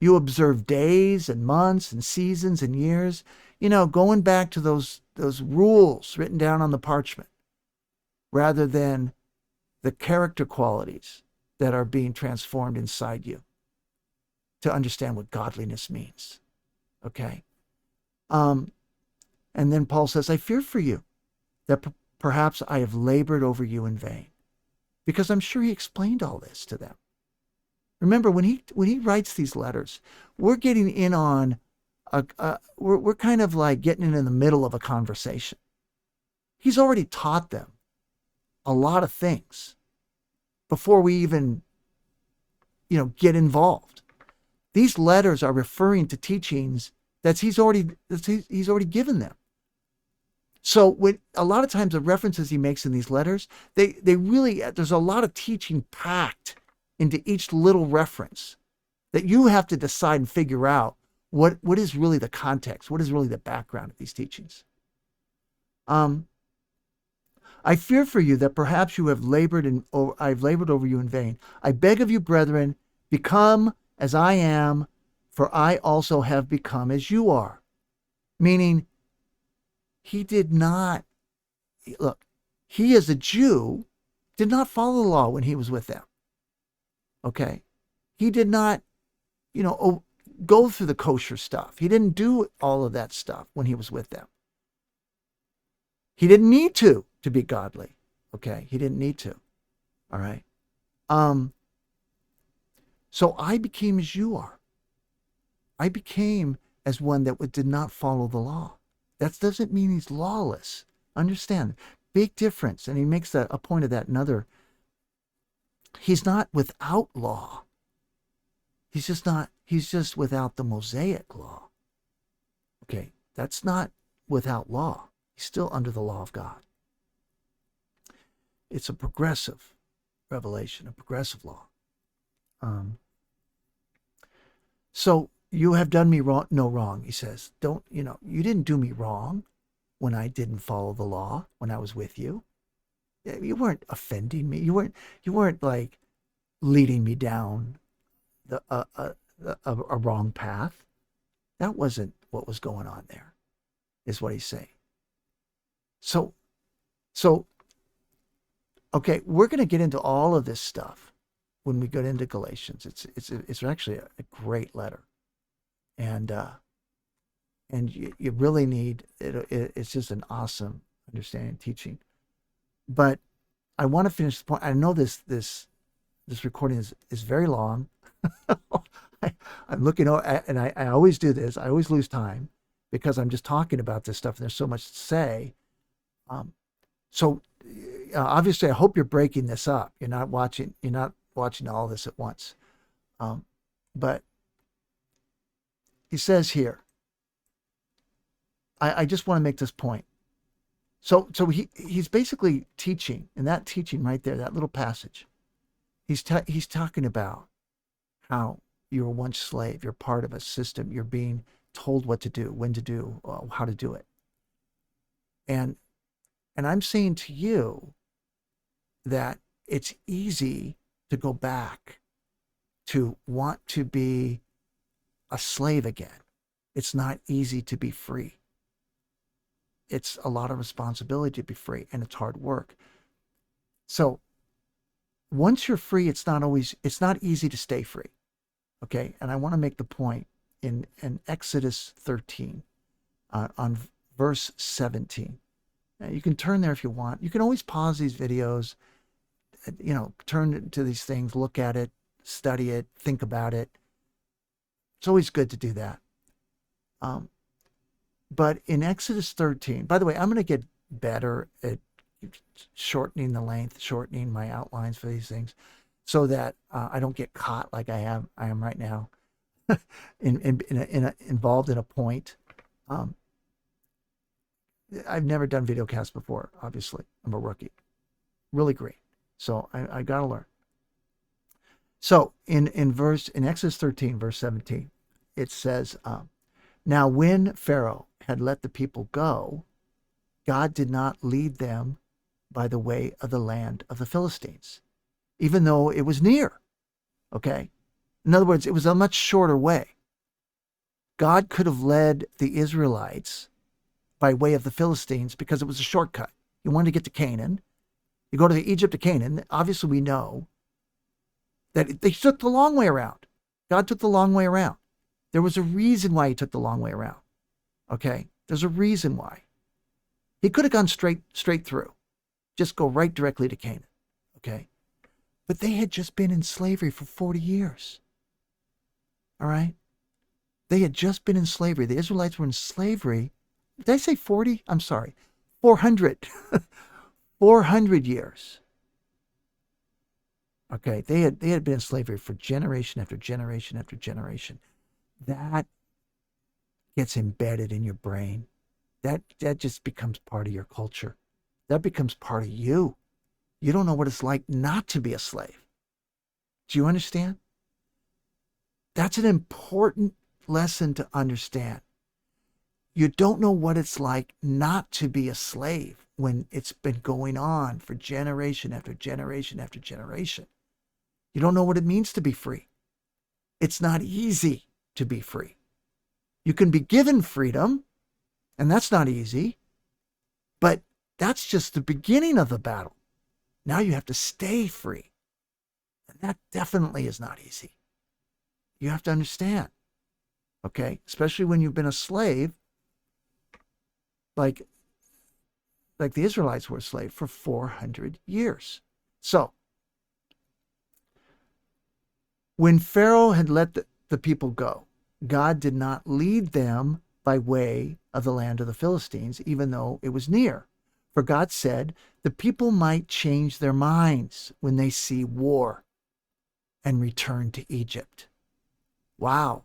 You observe days and months and seasons and years, going back to those rules written down on the parchment, rather than the character qualities that are being transformed inside you to understand what godliness means. Okay? And then Paul says, I fear for you that perhaps I have labored over you in vain. Because I'm sure he explained all this to them. Remember, when he writes these letters, we're getting in on, we're kind of like getting in the middle of a conversation. He's already taught them a lot of things before we even, get involved. These letters are referring to teachings that he's already given them. So when a lot of times the references he makes in these letters, they really, there's a lot of teaching packed into each little reference that you have to decide and figure out what is really the context, what is really the background of these teachings. I fear for you that perhaps you have labored and I've labored over you in vain. I beg of you, brethren, become as I am, for I also have become as you are. Meaning, he did not, look, he as a Jew did not follow the law when he was with them. Okay? He did not, go through the kosher stuff. He didn't do all of that stuff when he was with them. He didn't need to be godly. Okay? He didn't need to. All right? So I became as you are. I became as one that did not follow the law. That doesn't mean he's lawless. Understand, big difference. And he makes a point of that in other. He's not without law. He's just without the Mosaic law. Okay, that's not without law. He's still under the law of God. It's a progressive revelation, a progressive law. So you have done me wrong, no wrong, he says. You didn't do me wrong when I didn't follow the law, when I was with you. You weren't offending me. You weren't like leading me down a wrong path. That wasn't what was going on there, is what he's saying. So okay, we're going to get into all of this stuff when we get into Galatians. It's actually a great letter, and you really need it. It's just an awesome understanding teaching. But I want to finish the point. I know this recording is very long. I'm looking over, and I always do this. I always lose time because I'm just talking about this stuff, and there's so much to say. So obviously, I hope you're breaking this up. You're not watching all this at once. But he says here, I just want to make this point. So he's basically teaching, and that teaching right there, that little passage, he's talking about how you were once slave, you're part of a system, you're being told what to do, when to do, how to do it. And I'm saying to you that it's easy to go back to want to be a slave again. It's not easy to be free. It's a lot of responsibility to be free, and it's hard work. So once you're free, it's not easy to stay free. Okay. And I want to make the point in Exodus 13 on verse 17. Now, you can turn there if you want. You can always pause these videos, turn to these things, look at it, study it, think about it. It's always good to do that. But in Exodus 13, by the way, I'm going to get better at shortening the length, shortening my outlines for these things, so that I don't get caught like I am right now, involved in a point. I've never done video casts before. Obviously, I'm a rookie. Really great. So I got to learn. So in Exodus 13, verse 17, it says, now when Pharaoh had let the people go, God did not lead them by the way of the land of the Philistines, even though it was near. Okay? In other words, it was a much shorter way. God could have led the Israelites by way of the Philistines because it was a shortcut. You wanted to get to Canaan. You go to Egypt to Canaan. Obviously, we know that they took the long way around. God took the long way around. There was a reason why he took the long way around. Okay? There's a reason why. He could have gone straight through. Just go right directly to Canaan. Okay? But they had just been in slavery for 40 years. All right? They had just been in slavery. The Israelites were in slavery. Did I say 40? I'm sorry. 400. 400 years. Okay? They had been in slavery for generation after generation after generation. That gets embedded in your brain. that just becomes part of your culture. That becomes part of you. You don't know what it's like not to be a slave. Do you understand? That's an important lesson to understand. You don't know what it's like not to be a slave when it's been going on for generation after generation after generation. You don't know what it means to be free. It's not easy to be free. You can be given freedom, and that's not easy, but that's just the beginning of the battle. Now you have to stay free, and that definitely is not easy. You have to understand, okay? Especially when you've been a slave, like the Israelites were a slave for 400 years. So, when Pharaoh had let the people go, God did not lead them by way of the land of the Philistines, even though it was near. For God said, the people might change their minds when they see war and return to Egypt. Wow.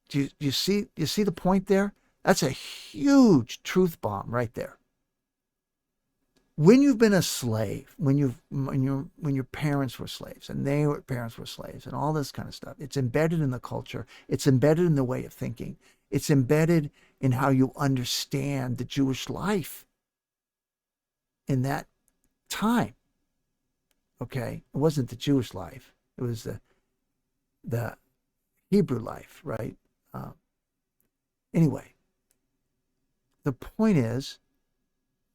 Do you see the point there? That's a huge truth bomb right there. When you've been a slave, when your parents were slaves and parents were slaves and all this kind of stuff, it's embedded in the culture. It's embedded in the way of thinking. It's embedded in how you understand the Jewish life in that time. Okay, it wasn't the Jewish life; it was the Hebrew life, right? Anyway, the point is,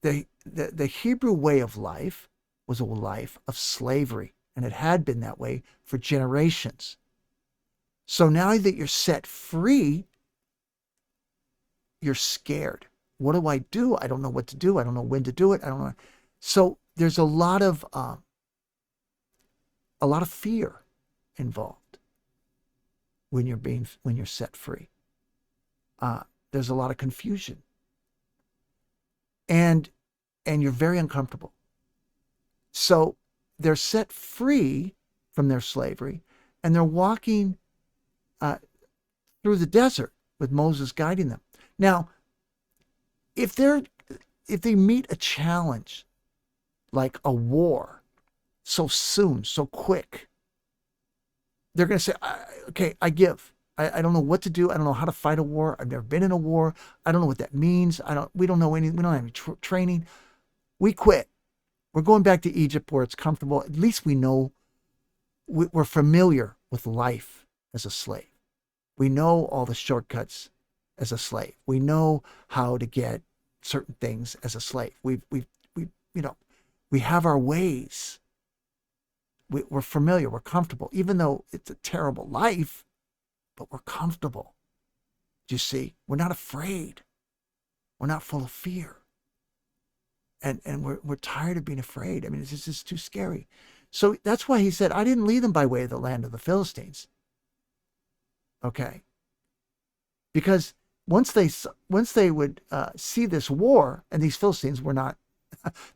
the Hebrew way of life was a life of slavery, and it had been that way for generations. So now that you're set free, you're scared. What do I do? I don't know what to do. I don't know when to do it. I don't know. So there's a lot of fear involved when you're set free. There's a lot of confusion, and you're very uncomfortable. So they're set free from their slavery, and they're walking through the desert with Moses guiding them. Now, if they meet a challenge like a war so soon, so quick, they're going to say, okay, I give. I don't know what to do. I don't know how to fight a war. I've never been in a war. I don't know what that means. We don't know anything. We don't have any training. We quit. We're going back to Egypt where it's comfortable. At least we know we're familiar with life as a slave. We know all the shortcuts as a slave. We know how to get certain things as a slave. We have our ways. We're familiar. We're comfortable, even though it's a terrible life, but we're comfortable. Do you see? We're not afraid. We're not full of fear. And we're tired of being afraid. I mean, it's just too scary. So that's why he said, I didn't lead them by way of the land of the Philistines. Okay. Because once they would see this war, and these Philistines were not,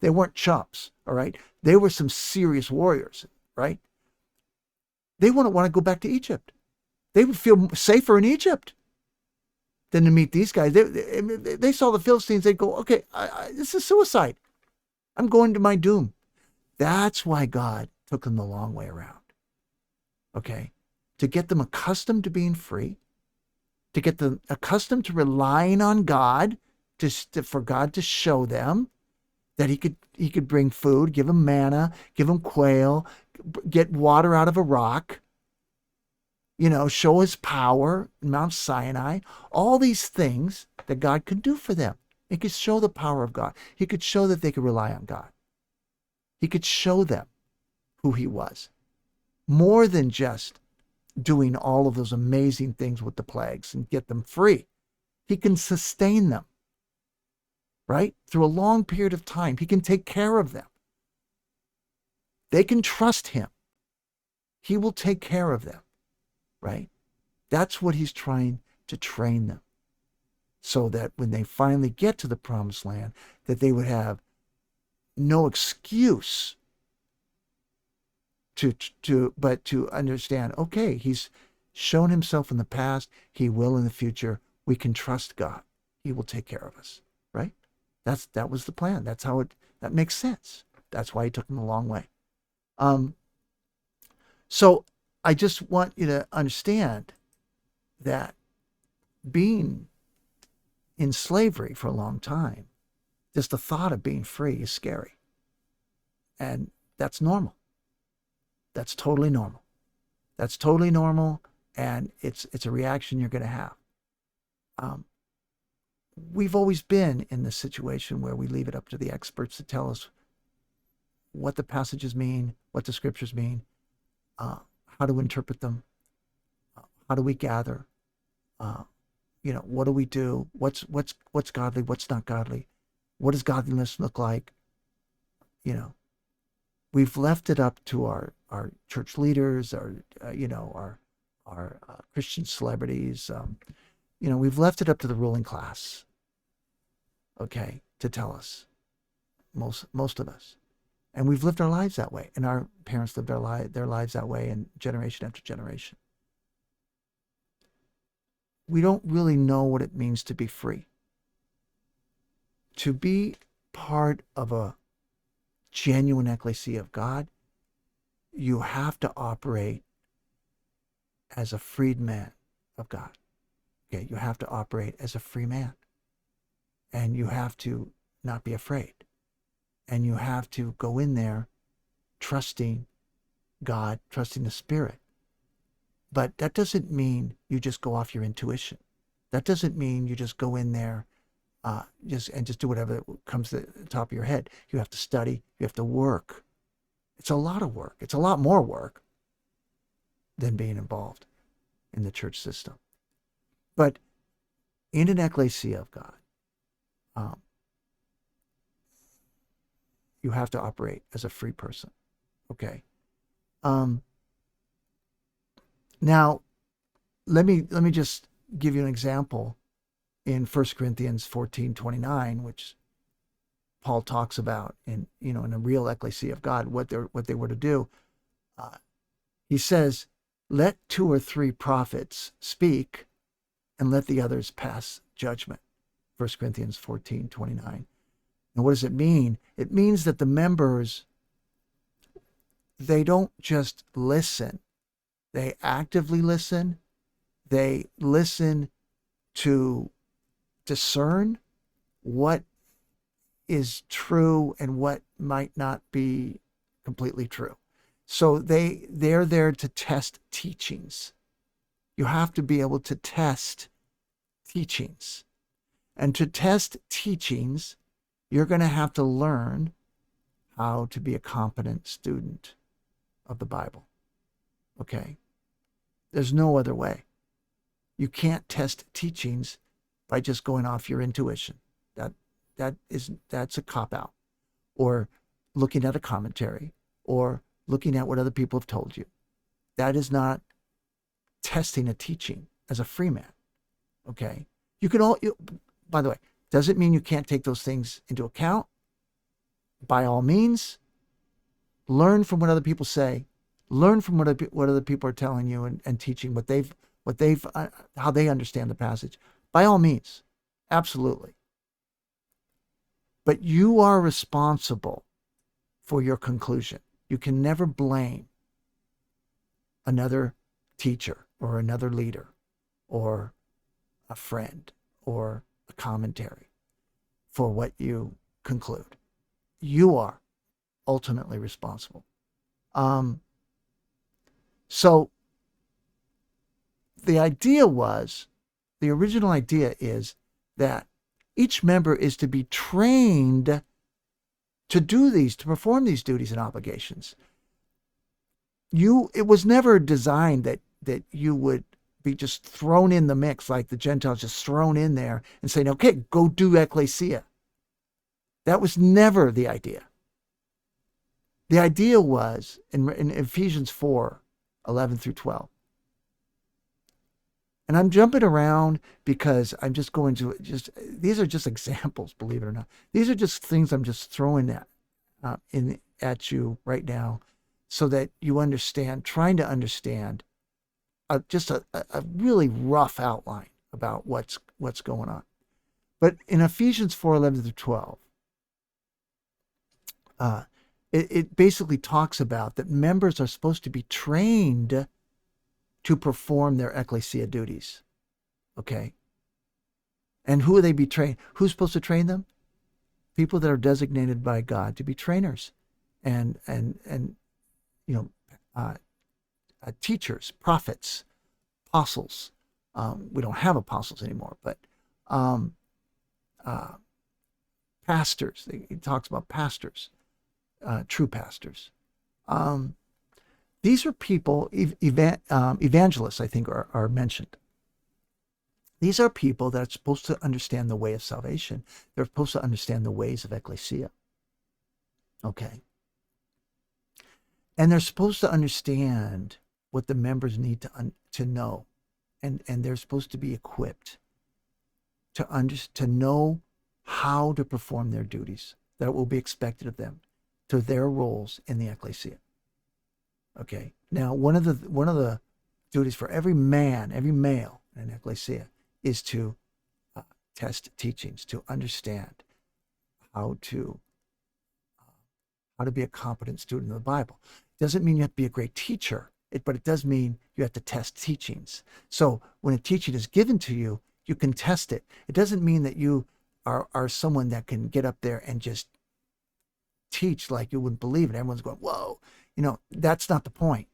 they weren't chumps, all right? They were some serious warriors, right? They wouldn't want to go back to Egypt. They would feel safer in Egypt than to meet these guys. They saw the Philistines, they'd go, okay, this is suicide. I'm going to my doom. That's why God took them the long way around, okay? To get them accustomed to being free, to get them accustomed to relying on God, for God to show them that he could bring food, give them manna, give them quail, get water out of a rock, show his power in Mount Sinai, all these things that God could do for them. He could show the power of God. He could show that they could rely on God. He could show them who he was. More than just doing all of those amazing things with the plagues and get them free. He can sustain them, right? Through a long period of time. He can take care of them. They can trust him. He will take care of them, right? That's what he's trying to train them, so that when they finally get to the promised land, that they would have no excuse but to understand, okay, he's shown himself in the past, he will in the future. We can trust God. he will take care of us, right? That was the plan. That makes sense. That's why he took them a long way. So I just want you to understand that being in slavery for a long time, just the thought of being free is scary. And that's normal. That's totally normal. That's totally normal, and it's a reaction you're going to have. We've always been in this situation where we leave it up to the experts to tell us what the passages mean, what the scriptures mean, how to interpret them, how do we gather, what do we do, what's godly, what's not godly, what does godliness look like. We've left it up to our church leaders, our Christian celebrities. We've left it up to the ruling class, okay, to tell us, most of us. And we've lived our lives that way, and our parents lived their lives that way, and generation after generation. We don't really know what it means to be free. To be part of a genuine Ekklesia of God, you have to operate as a freedman of God. Okay, you have to operate as a free man. And you have to not be afraid. And you have to go in there trusting God, trusting the Spirit. But that doesn't mean you just go off your intuition. That doesn't mean you just go in there just do whatever comes to the top of your head. You have to study. You have to work. It's a lot of work. It's a lot more work than being involved in the church system. But in an Ekklesia of God, you have to operate as a free person. Okay. Now, let me just give you an example in 1 Corinthians 14:29, which Paul talks about in a real Ekklesia of God, what they were to do. He says, "Let 2 or 3 prophets speak, and let the others pass judgment." 1 Corinthians 14:29. And what does it mean? It means that the members, they don't just listen. They actively listen. They listen to discern what is true and what might not be completely true. So they're there to test teachings. You have to be able to test teachings. And to test teachings, you're going to have to learn how to be a competent student of the Bible. Okay? There's no other way. You can't test teachings by just going off your intuition. That's a cop-out. Or looking at a commentary, or looking at what other people have told you. That is not testing a teaching as a free man. Okay? By the way, does it mean you can't take those things into account? By all means, learn from what other people say. Learn from what other people are telling you and teaching, how they understand the passage. By all means, absolutely. But you are responsible for your conclusion. You can never blame another teacher or another leader or a friend or a commentary for what you conclude. You are ultimately responsible. So the original idea is that each member is to be trained to perform these duties and obligations. It was never designed that you would be just thrown in the mix like the Gentiles, just thrown in there and saying, okay, go do Ekklesia. That was never the idea. The idea was in Ephesians 4:11 through 12. And I'm jumping around because I'm just going to these are just examples, believe it or not. These are just things I'm just throwing at you right now so that you understand, trying to understand just a really rough outline about what's going on. But in Ephesians 4:11 through 12, uh, it basically talks about that members are supposed to be trained to perform their ecclesia duties. Okay. And who are they be trained? Who's supposed to train them? People that are designated by God to be trainers and you know, uh, teachers, prophets, apostles. We don't have apostles anymore, but um, uh, pastors. He talks about pastors, true pastors. Um, these are people, evangelists, I think, are mentioned. These are people that are supposed to understand the way of salvation. They're supposed to understand the ways of ecclesia. Okay. And they're supposed to understand what the members need to know. And they're supposed to be equipped to know how to perform their duties that will be expected of them to their roles in the ecclesia. Okay. Now, one of the duties for every man, every male in an ecclesia is to test teachings, to understand how to be a competent student of the Bible. It doesn't mean you have to be a great teacher, but it does mean you have to test teachings. So when a teaching is given to you, you can test it. It doesn't mean that you are someone that can get up there and just teach like you wouldn't believe it. Everyone's going, whoa, that's not the point.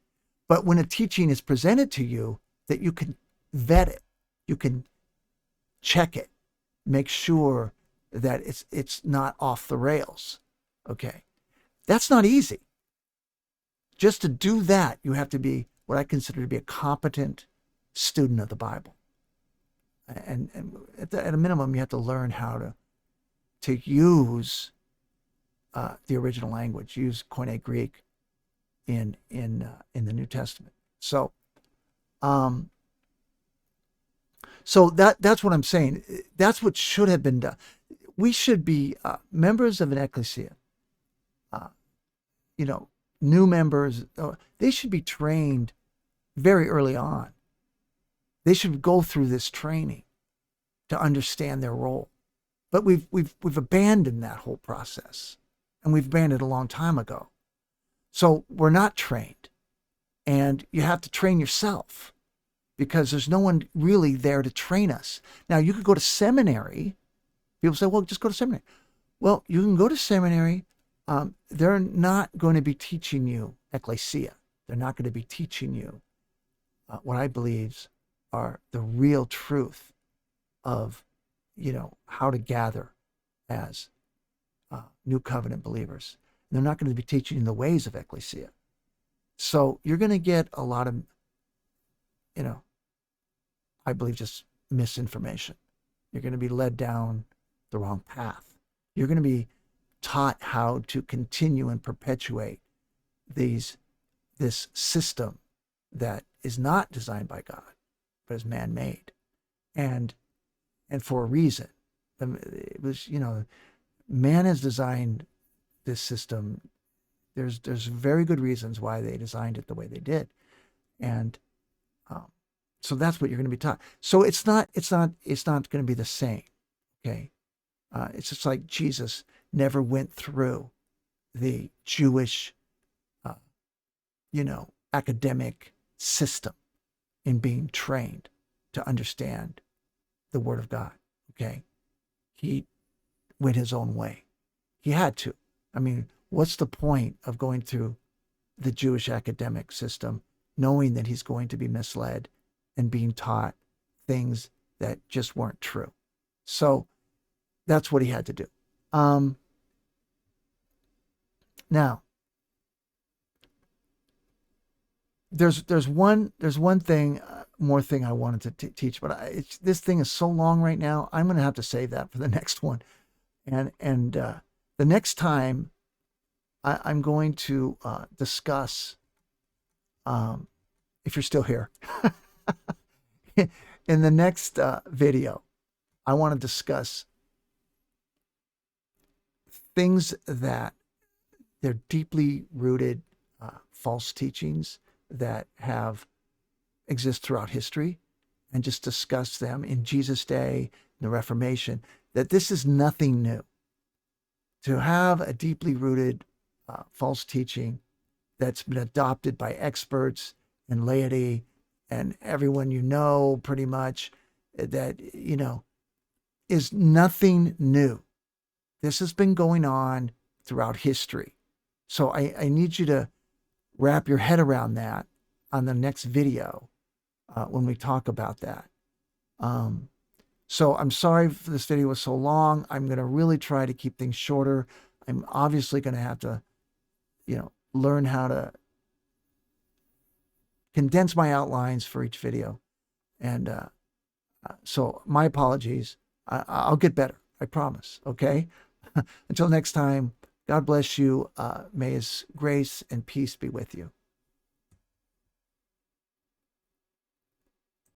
But when a teaching is presented to you, that you can vet it, you can check it, make sure that it's not off the rails. Okay. That's not easy. Just to do that, you have to be what I consider to be a competent student of the Bible. And at a minimum, you have to learn how to use the original language, use Koine Greek in the New Testament. So that's what I'm saying. That's what should have been done. We should be members of an ecclesia. New members, they should be trained very early on. They should go through this training to understand their role. But we've abandoned that whole process, and we've abandoned it a long time ago. So we're not trained, and you have to train yourself because there's no one really there to train us. Now, you could go to seminary. People say, well, just go to seminary. Well, you can go to seminary. They're not going to be teaching you ecclesia. They're not going to be teaching you what I believe are the real truth of, how to gather as new covenant believers. And they're not going to be teaching you the ways of ecclesia. So you're going to get a lot of, I believe just misinformation. You're going to be led down the wrong path. You're going to be taught how to continue and perpetuate this system that is not designed by God, but is man-made, and for a reason. It was, man has designed this system. There's very good reasons why they designed it the way they did, and so that's what you're going to be taught. So it's not going to be the same. Okay, it's just like Jesus never went through the Jewish, academic system in being trained to understand the Word of God. Okay. He went his own way. He had to. I mean, what's the point of going through the Jewish academic system knowing that he's going to be misled and being taught things that just weren't true? So that's what he had to do. Now, there's one thing, more thing I wanted to teach, but this thing is so long right now. I'm going to have to save that for the next one, and the next time I'm going to discuss, if you're still here, in the next video, I want to discuss things that they're deeply rooted false teachings that exist throughout history, and just discuss them in Jesus' day, the Reformation, that this is nothing new. To have a deeply rooted false teaching that's been adopted by experts and laity and everyone you know pretty much, that, is nothing new. This has been going on throughout history. So I need you to wrap your head around that on the next video when we talk about that. So I'm sorry if this video was so long. I'm going to really try to keep things shorter. I'm obviously going to have to, learn how to condense my outlines for each video. And so my apologies. I'll get better. I promise. Okay. Until next time, God bless you. May his grace and peace be with you.